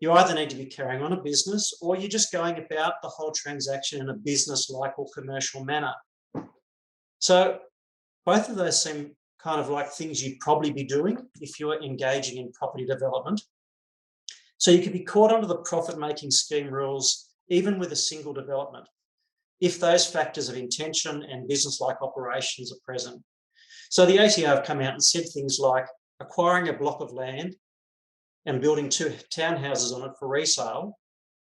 you either need to be carrying on a business or you're just going about the whole transaction in a business-like or commercial manner. So both of those seem kind of like things you'd probably be doing if you were engaging in property development. So you could be caught under the profit-making scheme rules even with a single development, if those factors of intention and business-like operations are present. So the ATO have come out and said things like acquiring a block of land and building 2 townhouses on it for resale,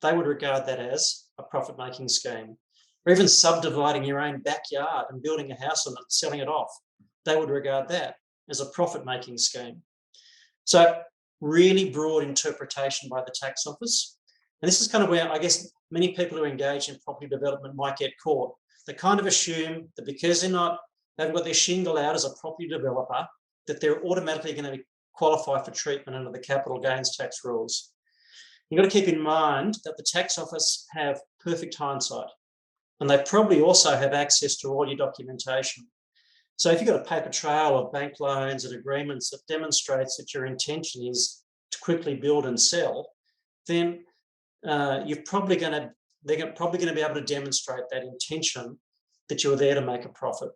they would regard that as a profit-making scheme. Or even subdividing your own backyard and building a house on it and selling it off, they would regard that as a profit-making scheme. So really broad interpretation by the tax office. And this is kind of where I guess many people who engage in property development might get caught. They kind of assume that because they haven't got their shingle out as a property developer, that they're automatically going to qualify for treatment under the capital gains tax rules. You've got to keep in mind that the tax office have perfect hindsight, and they probably also have access to all your documentation. So if you've got a paper trail of bank loans and agreements that demonstrates that your intention is to quickly build and sell, then they're probably going to be able to demonstrate that intention that you're there to make a profit.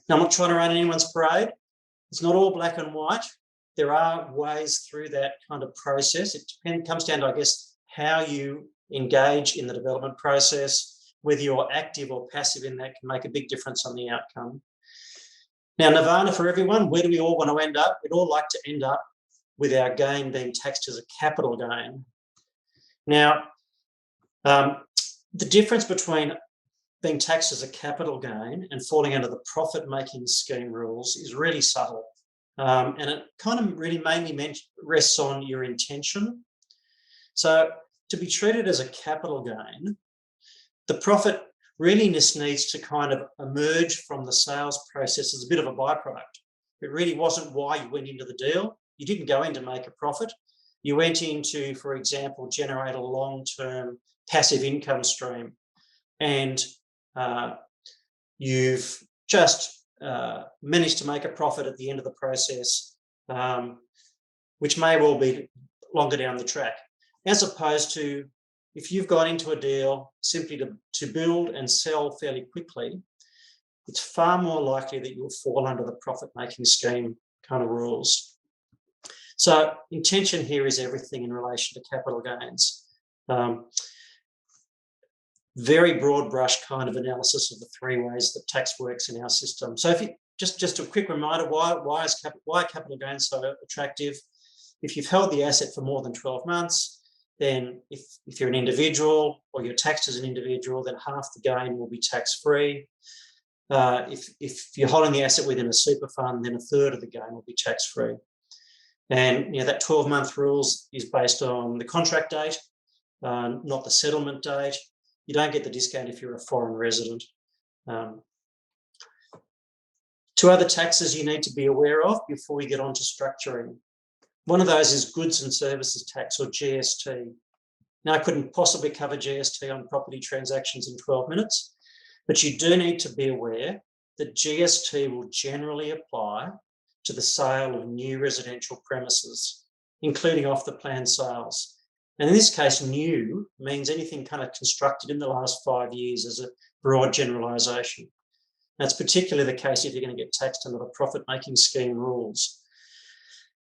Now, I'm not trying to run anyone's parade. It's not all black and white. There are ways through that kind of process. It comes down to, I guess, how you engage in the development process, whether you're active or passive in that can make a big difference on the outcome. Now, nirvana for everyone, where do we all want to end up? We'd all like to end up with our gain being taxed as a capital gain. Now, the difference between being taxed as a capital gain and falling under the profit-making scheme rules is really subtle. And it kind of really mainly rests on your intention. So to be treated as a capital gain, the profit really just needs to kind of emerge from the sales process as a bit of a byproduct. It really wasn't why you went into the deal. You didn't go in to make a profit. You went in to, for example, generate a long-term passive income stream. And you've just managed to make a profit at the end of the process, which may well be longer down the track, as opposed to if you've gone into a deal simply to build and sell fairly quickly, it's far more likely that you'll fall under the profit-making scheme kind of rules. So intention here is everything in relation to capital gains. Very broad brush kind of analysis of the 3 ways that tax works in our system. So if you just a quick reminder, why capital gains so attractive? If you've held the asset for more than 12 months, then if you're an individual or you're taxed as an individual, then half the gain will be tax-free. If you're holding the asset within a super fund, then a third of the gain will be tax-free. And that 12-month rules is based on the contract date, not the settlement date. You don't get the discount if you're a foreign resident. 2 other taxes you need to be aware of before we get on to structuring. One of those is goods and services tax, or GST. Now, I couldn't possibly cover GST on property transactions in 12 minutes, but you do need to be aware that GST will generally apply to the sale of new residential premises, including off-the-plan sales. And in this case, new means anything kind of constructed in the last 5 years as a broad generalisation. That's particularly the case if you're going to get taxed under the profit-making scheme rules.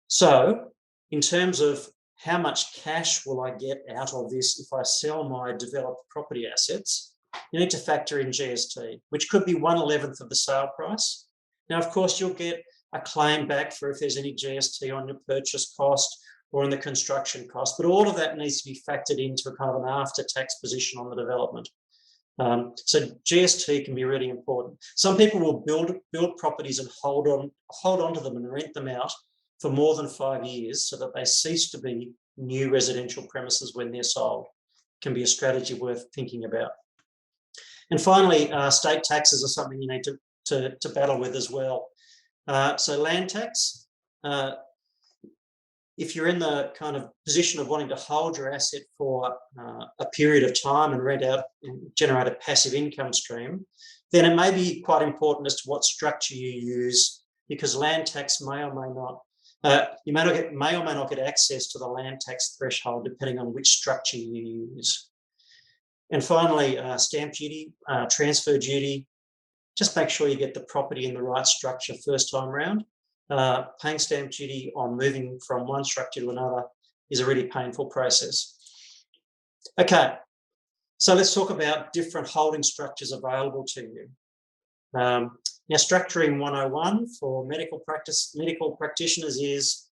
So in terms of how much cash will I get out of this if I sell my developed property assets, you need to factor in GST, which could be 1/11 of the sale price. Now, of course, you'll get a claim back for if there's any GST on your purchase cost or in the construction cost, but all of that needs to be factored into a kind of an after-tax position on the development. So GST can be really important. Some people will build properties and hold on to them and rent them out for more than 5 years so that they cease to be new residential premises when they're sold. Can be a strategy worth thinking about. And finally, state taxes are something you need to battle with as well. So land tax, if you're in the kind of position of wanting to hold your asset for a period of time and rent out and generate a passive income stream, then it may be quite important as to what structure you use, because land tax may or may not, you may or may not get access to the land tax threshold depending on which structure you use. And finally, stamp duty, transfer duty. Just make sure you get the property in the right structure first time round. Paying stamp duty on moving from one structure to another is a really painful process. Okay, so let's talk about different holding structures available to you. Now, structuring 101 for medical practitioners is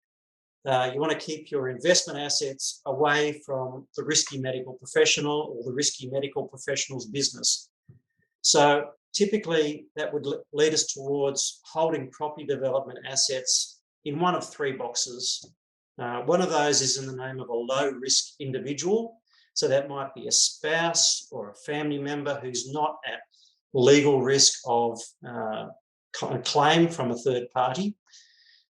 you want to keep your investment assets away from the risky medical professional or the risky medical professional's business. So typically, that would lead us towards holding property development assets in one of three boxes. One of those is in the name of a low-risk individual. So that might be a spouse or a family member who's not at legal risk of a claim from a third party.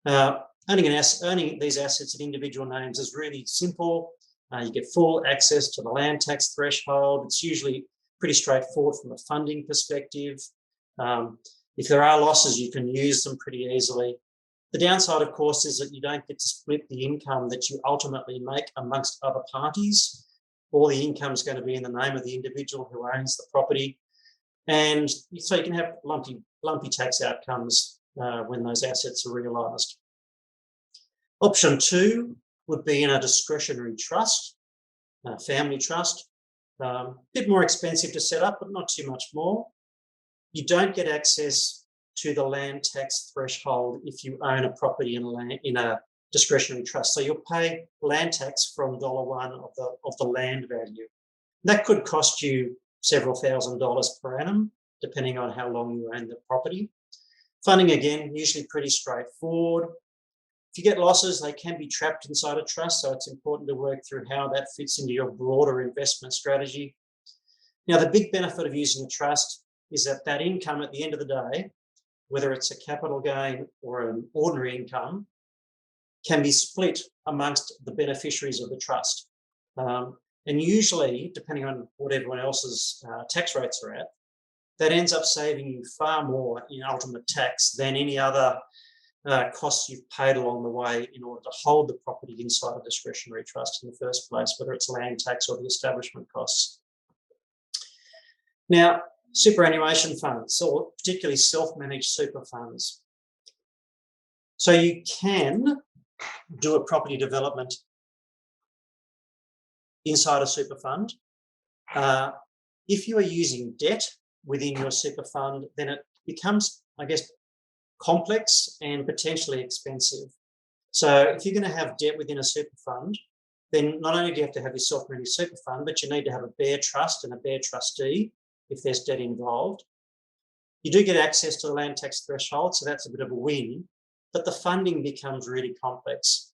Owning these assets in individual names is really simple. You get full access to the land tax threshold. It's usually pretty straightforward from a funding perspective. If there are losses, you can use them pretty easily. The downside, of course, is that you don't get to split the income that you ultimately make amongst other parties. All the income is going to be in the name of the individual who owns the property. And so you can have lumpy tax outcomes when those assets are realised. Option 2 would be in a discretionary trust, a family trust. A bit more expensive to set up, but not too much more. You don't get access to the land tax threshold if you own a property in a discretionary trust. So you'll pay land tax from $1 of the land value. That could cost you several $1,000s per annum, depending on how long you own the property. Funding, again, usually pretty straightforward. If you get losses, they can be trapped inside a trust, so it's important to work through how that fits into your broader investment strategy. Now, the big benefit of using a trust is that income at the end of the day, whether it's a capital gain or an ordinary income, can be split amongst the beneficiaries of the trust. And usually, depending on what everyone else's tax rates are at, that ends up saving you far more in ultimate tax than any other costs you've paid along the way in order to hold the property inside a discretionary trust in the first place, whether it's land tax or the establishment costs. Now, superannuation funds, or particularly self-managed super funds. So you can do a property development inside a super fund. If you are using debt within your super fund, then it becomes, I guess, complex and potentially expensive. So if you're going to have debt within a super fund, then not only do you have to have your self-managed super fund, but you need to have a bare trust and a bare trustee if there's debt involved. You do get access to the land tax threshold, so that's a bit of a win, but the funding becomes really complex.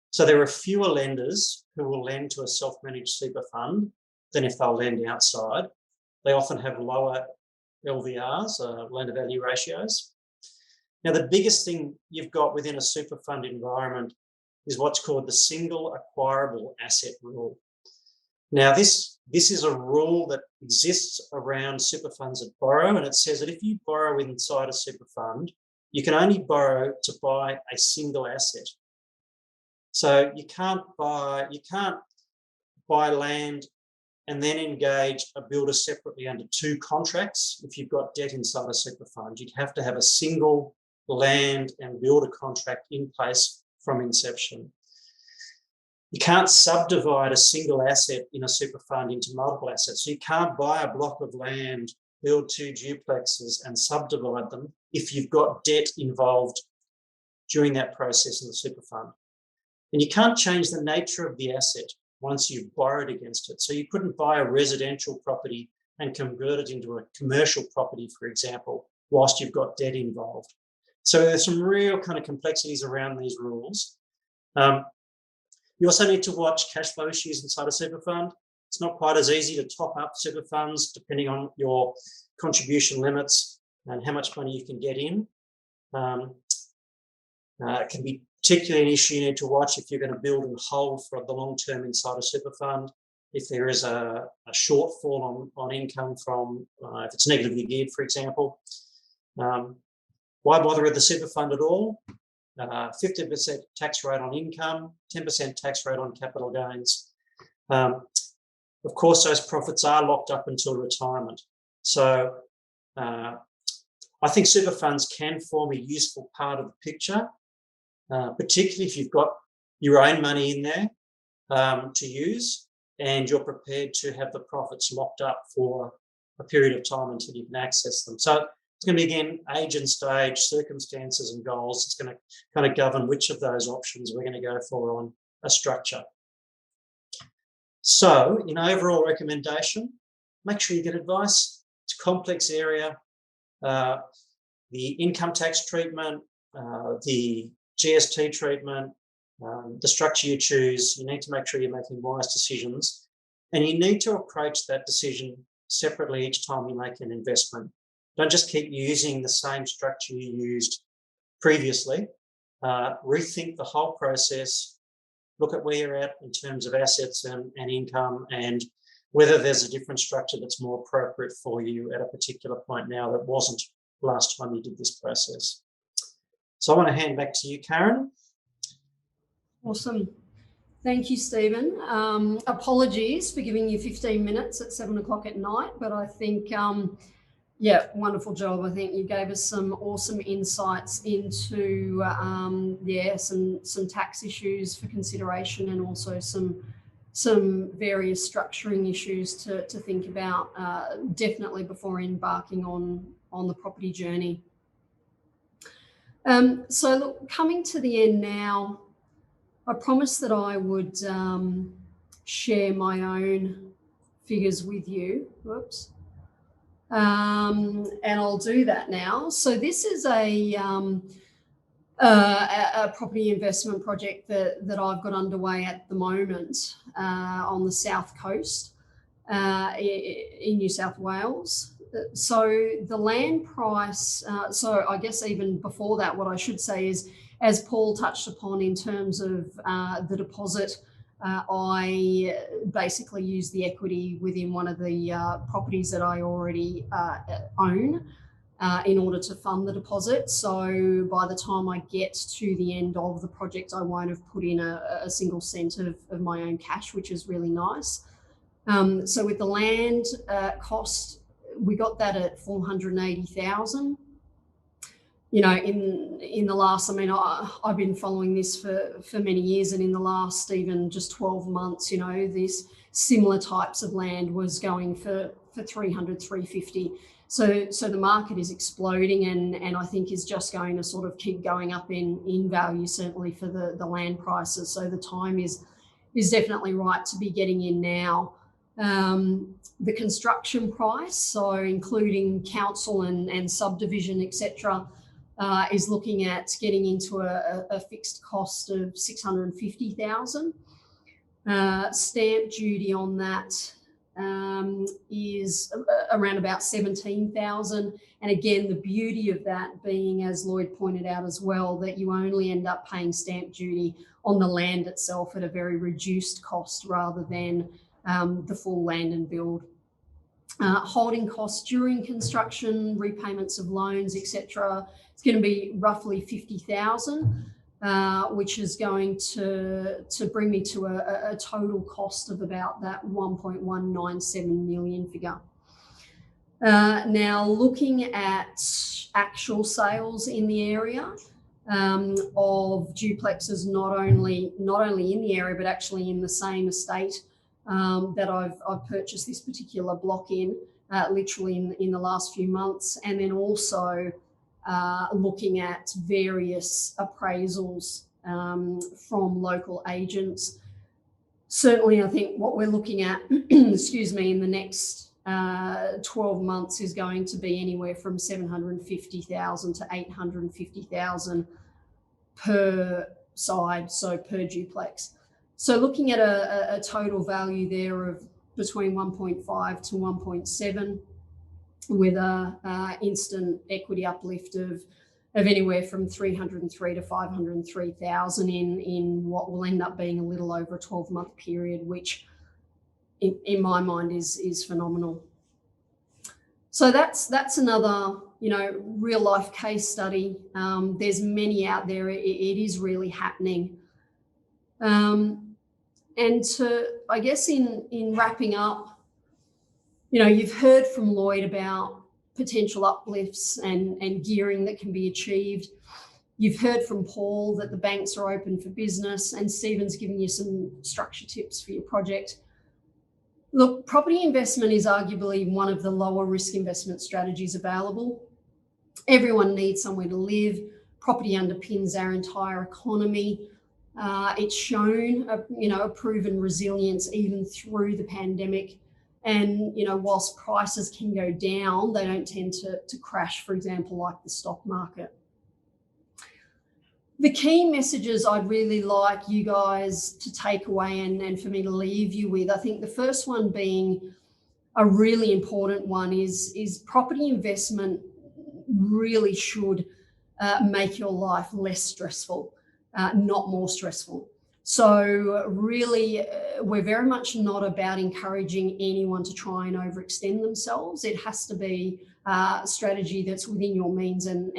So there are fewer lenders who will lend to a self-managed super fund than if they'll lend outside. They often have lower LVRs, loan to value ratios. Now, the biggest thing you've got within a super fund environment is what's called the single acquirable asset rule. Now, this is a rule that exists around super funds that borrow, and it says that if you borrow inside a super fund, you can only borrow to buy a single asset. So you can't buy land and then engage a builder separately under two contracts if you've got debt inside a super fund. You'd have to have a single land and builder contract in place from inception. You can't subdivide a single asset in a super fund into multiple assets. So you can't buy a block of land, build 2 duplexes and subdivide them if you've got debt involved during that process in the super fund. And you can't change the nature of the asset once you've borrowed against it. So you couldn't buy a residential property and convert it into a commercial property, for example, whilst you've got debt involved. So there's some real kind of complexities around these rules. You also need to watch cash flow issues inside a super fund. It's not quite as easy to top up super funds depending on your contribution limits and how much money you can get in. It can be particularly an issue you need to watch if you're going to build and hold for the long term inside a super fund. If there is a shortfall on income from, if it's negatively geared, for example. Why bother with the super fund at all? 50% tax rate on income, 10% tax rate on capital gains. Of course, those profits are locked up until retirement. So I think super funds can form a useful part of the picture, particularly if you've got your own money in there to use and you're prepared to have the profits locked up for a period of time until you can access them. So it's going to be, again, age and stage, circumstances and goals. It's going to kind of govern which of those options we're going to go for on a structure. So, in overall recommendation, make sure you get advice. It's a complex area. The income tax treatment, the GST treatment, the structure you choose, you need to make sure you're making wise decisions. And you need to approach that decision separately each time you make an investment. Don't just keep using the same structure you used previously. Rethink the whole process. Look at where you're at in terms of assets and income and whether there's a different structure that's more appropriate for you at a particular point now that wasn't last time you did this process. So I want to hand back to you, Karen. Awesome. Thank you, Stephen. Apologies for giving you 15 minutes at 7 o'clock at night, but I think, yeah, wonderful job. I think you gave us some awesome insights into, yeah, some tax issues for consideration and also some various structuring issues to think about, definitely before embarking on the property journey. So look, coming to the end now, I promised that I would share my own figures with you. Whoops. And I'll do that now. So this is a property investment project that I've got underway at the moment on the south coast in New South Wales. So the land price, so I guess even before that, what I should say is, as Paul touched upon in terms of the deposit, I basically use the equity within one of the properties that I already own in order to fund the deposit. So by the time I get to the end of the project, I won't have put in a single cent of my own cash, which is really nice. So with the land cost, we got that at 480,000. You know, in the last, I mean, I've been following this for many years, and in the last even just 12 months, you know, this similar types of land was going for 300, 350. So the market is exploding, and I think is just going to sort of keep going up in value, certainly for the land prices. So the time is definitely right to be getting in now. The construction price, so including council and subdivision, etc., is looking at getting into a fixed cost of 650,000. Stamp duty on that is around about 17,000. And again, the beauty of that being, as Lloyd pointed out as well, that you only end up paying stamp duty on the land itself at a very reduced cost rather than the full land and build. Holding costs during construction, repayments of loans, etc. It's going to be roughly 50,000, which is going to bring me to a total cost of about that 1.197 million figure. Now, looking at actual sales in the area, of duplexes, not only in the area, but actually in the same estate that I've purchased this particular block in, literally in the last few months, and then also looking at various appraisals from local agents. Certainly, I think what we're looking at, excuse me, in the next 12 months is going to be anywhere from 750,000 to 850,000 per side, so per duplex. So looking at a total value there of between 1.5 to 1.7, with a instant equity uplift of anywhere from 303 to 503,000 in what will end up being a little over a 12-month period, which in my mind is phenomenal. So that's another, real life case study. There's many out there. It is really happening. And I guess in wrapping up, you've heard from Lloyd about potential uplifts and gearing that can be achieved. You've heard from Paul that the banks are open for business, and Stephen's given you some structure tips for your project. Look, property investment is arguably one of the lower risk investment strategies available. Everyone needs somewhere to live. Property underpins our entire economy. It's shown a proven resilience even through the pandemic. And, whilst prices can go down, they don't tend to crash, for example, like the stock market. The key messages I'd really like you guys to take away and for me to leave you with, I think the first one being a really important one is property investment really should make your life less stressful, not more stressful. So really, we're very much not about encouraging anyone to try and overextend themselves. It has to be a strategy that's within your means and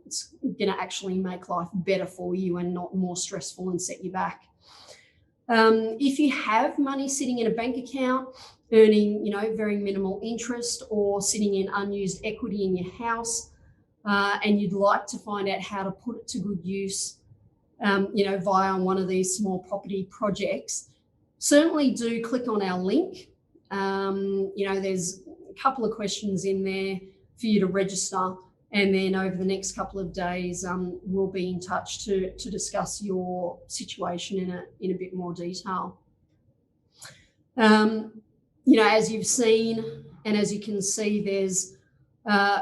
it's going to actually make life better for you and not more stressful and set you back. If you have money sitting in a bank account, earning, very minimal interest, or sitting in unused equity in your house, and you'd like to find out how to put it to good use, via one of these small property projects, certainly do click on our link. There's a couple of questions in there for you to register, and then over the next couple of days, we'll be in touch to discuss your situation in a bit more detail. As you've seen and as you can see, there's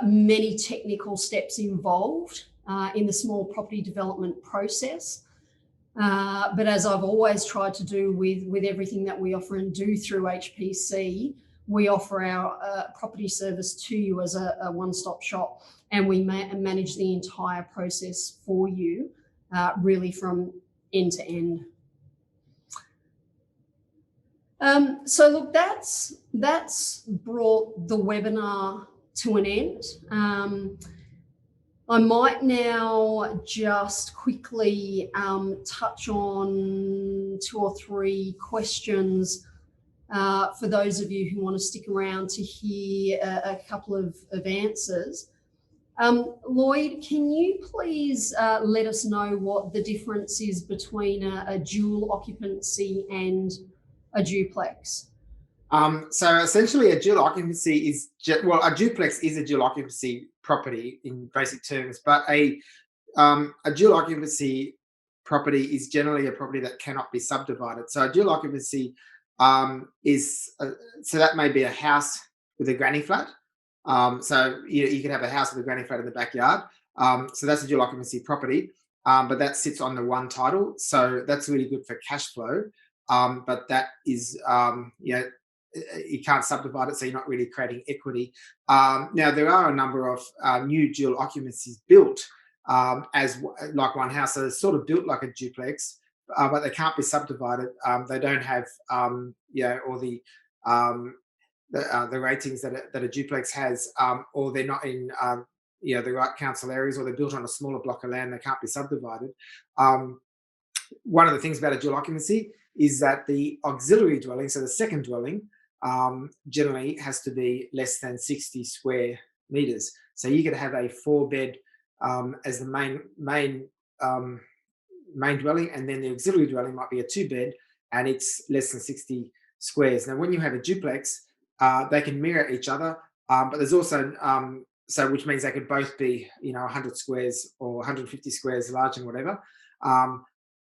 many technical steps involved in the small property development process. But as I've always tried to do with everything that we offer and do through HPC, we offer our property service to you as a one-stop shop, and we manage the entire process for you, really from end to end. So look, that's brought the webinar to an end. I might now just quickly touch on 2 or 3 questions for those of you who want to stick around to hear a couple of answers. Lloyd, can you please let us know what the difference is between a dual occupancy and a duplex? So essentially a dual occupancy is, a duplex is a dual occupancy property in basic terms, but a dual occupancy property is generally a property that cannot be subdivided. So a dual occupancy so that may be a house with a granny flat. So you could have a house with a granny flat in the backyard. So that's a dual occupancy property, but that sits on the one title. So that's really good for cash flow. But that is, you can't subdivide it, so you're not really creating equity. Now, there are a number of new dual occupancies built as like one house. So they're sort of built like a duplex, but they can't be subdivided. They don't have, all the ratings that a duplex has, or they're not in, the right council areas, or they're built on a smaller block of land. They can't be subdivided. One of the things about a dual occupancy is that the auxiliary dwelling, so the second dwelling, generally has to be less than 60 square meters. So you could have a 4-bed as the main main dwelling, and then the auxiliary dwelling might be a 2-bed and it's less than 60 squares. Now, when you have a duplex, they can mirror each other, but there's also so which means they could both be 100 squares or 150 squares large and whatever.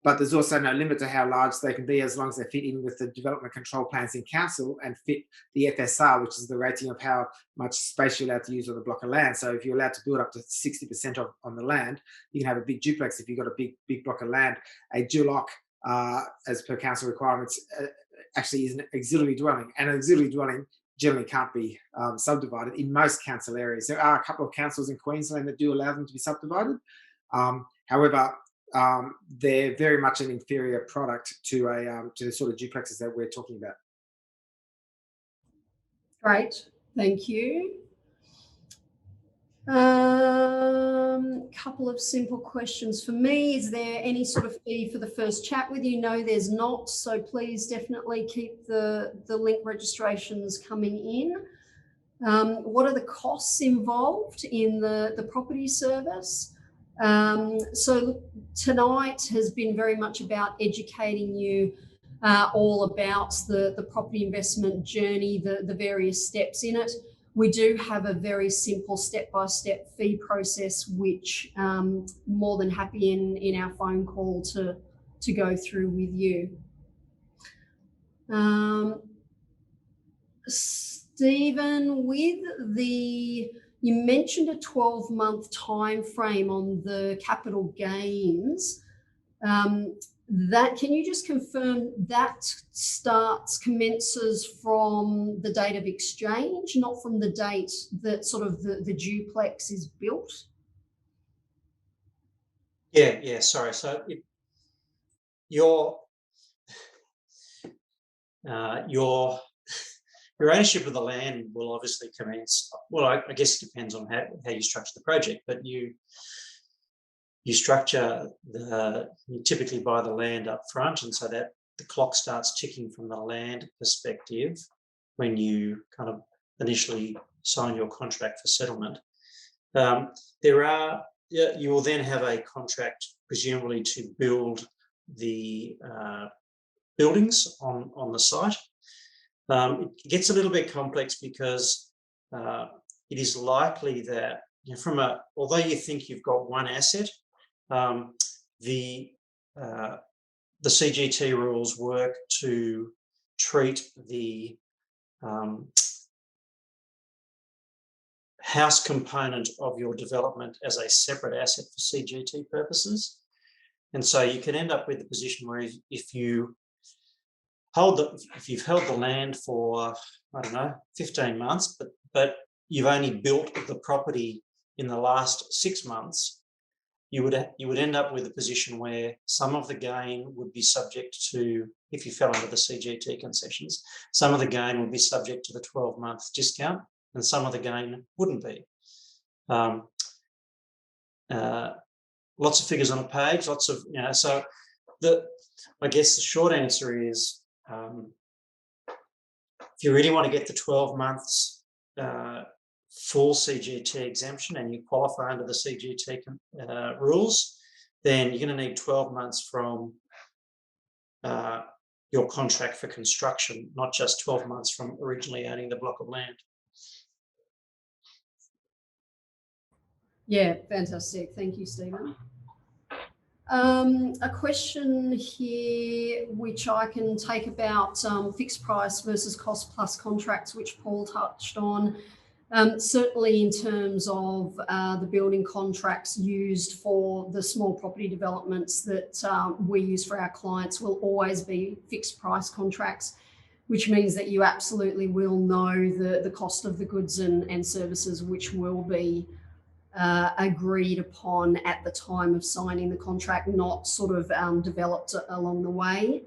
But there's also no limit to how large they can be as long as they fit in with the development control plans in council and fit the FSR, which is the rating of how much space you're allowed to use on the block of land. So if you're allowed to build up to 60% on the land, you can have a big duplex if you've got a big block of land. A duloc, as per council requirements, actually is an auxiliary dwelling. And an auxiliary dwelling generally can't be subdivided in most council areas. There are a couple of councils in Queensland that do allow them to be subdivided. However, they're very much an inferior product to the sort of duplexes that we're talking about. Great, thank you. Couple of simple questions for me. Is there any sort of fee for the first chat with you? No, there's not. So please definitely keep the link registrations coming in. What are the costs involved in the property service? So tonight has been very much about educating you all about the property investment journey, the various steps in it. We do have a very simple step-by-step fee process, which more than happy in our phone call to go through with you. Stephen, you mentioned a 12-month time frame on the capital gains. Can you just confirm that commences from the date of exchange, not from the date that sort of the duplex is built? Yeah, sorry. So your ownership of the land will obviously commence. Well, I guess it depends on how you structure the project, but you structure you typically buy the land up front, and so that the clock starts ticking from the land perspective when you kind of initially sign your contract for settlement. You will then have a contract presumably to build the buildings on the site. It gets a little bit complex because it is likely that although you think you've got one asset, the CGT rules work to treat the house component of your development as a separate asset for CGT purposes. And so you can end up with a position where if you've held the land for, 15 months, but you've only built the property in the last 6 months, you would end up with a position where some of the gain would be subject to, if you fell under the CGT concessions, some of the gain would be subject to the 12-month discount, and some of the gain wouldn't be. Lots of figures on a page, so I guess the short answer is, if you really want to get the 12 months full CGT exemption and you qualify under the CGT rules, then you're going to need 12 months from your contract for construction, not just 12 months from originally owning the block of land. Yeah, fantastic. Thank you, Stephen. A question here, which I can take about fixed price versus cost plus contracts, which Paul touched on. Certainly in terms of the building contracts used for the small property developments that we use for our clients will always be fixed price contracts, which means that you absolutely will know the cost of the goods and services, which will be agreed upon at the time of signing the contract, not sort of developed along the way.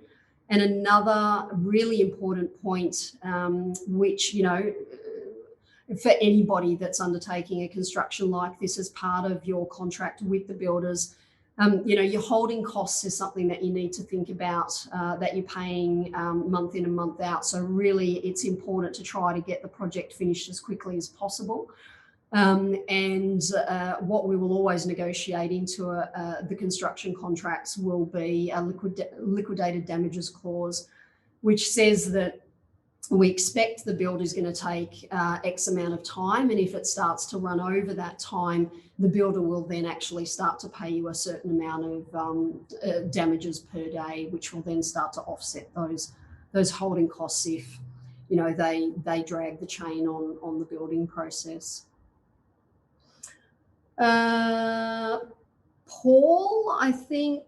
And another really important point, which, for anybody that's undertaking a construction like this as part of your contract with the builders, your holding costs is something that you need to think about, that you're paying month in and month out. So really it's important to try to get the project finished as quickly as possible. And what we will always negotiate into the construction contracts will be a liquidated damages clause, which says that we expect the build is going to take X amount of time, and if it starts to run over that time, the builder will then actually start to pay you a certain amount of damages per day, which will then start to offset those holding costs if, you know, they drag the chain on the building process. Paul, I think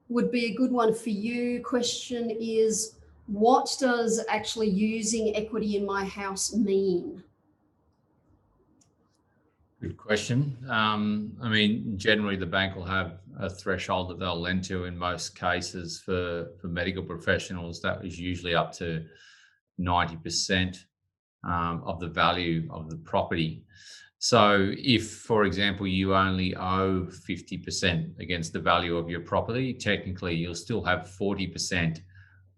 would be a good one for you. Question is, what does actually using equity in my house mean? Good question. I mean, generally the bank will have a threshold that they'll lend to in most cases for medical professionals. That is usually up to 90% of the value of the property. So if, for example, you only owe 50% against the value of your property, technically you'll still have 40%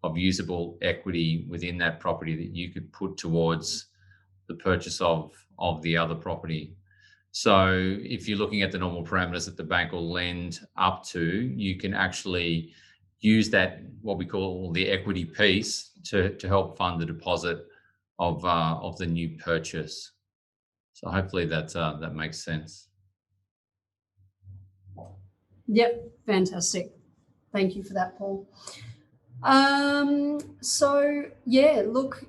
of usable equity within that property that you could put towards the purchase of the other property. So if you're looking at the normal parameters that the bank will lend up to, you can actually use that, what we call the equity piece, to help fund the deposit of the new purchase. So hopefully that makes sense. Yep, fantastic. Thank you for that, Paul. So yeah, look,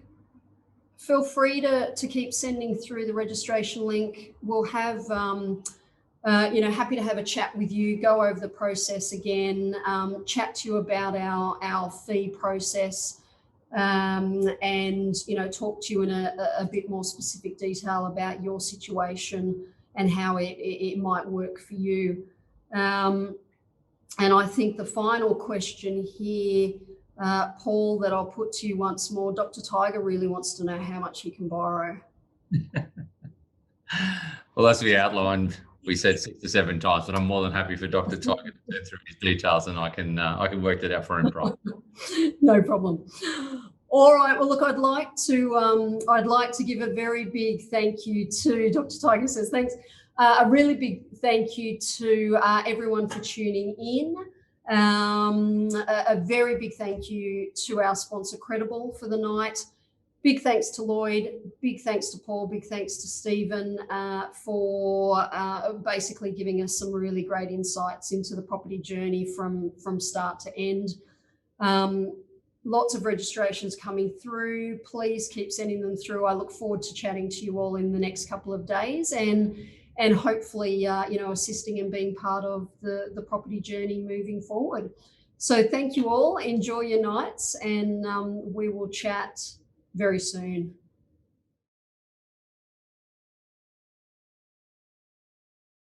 feel free to keep sending through the registration link. We'll have, happy to have a chat with you, go over the process again, chat to you about our fee process, and, you know, talk to you in a bit more specific detail about your situation and how it might work for you. And I think the final question here, Paul, that I'll put to you once more, Dr. Tiger really wants to know how much he can borrow. Well, as we outlined, we said 6 to 7 times, but I'm more than happy for Dr. Tiger to go through his details, and I can work that out for him privately. No problem. All right. Well, look, I'd like to give a very big thank you to Dr. Tiger says thanks. A really big thank you to everyone for tuning in. A very big thank you to our sponsor Credible for the night. Big thanks to Lloyd, big thanks to Paul, big thanks to Stephen for basically giving us some really great insights into the property journey from start to end. Lots of registrations coming through. Please keep sending them through. I look forward to chatting to you all in the next couple of days and hopefully, assisting and being part of the property journey moving forward. So thank you all. Enjoy your nights, and we will chat very soon.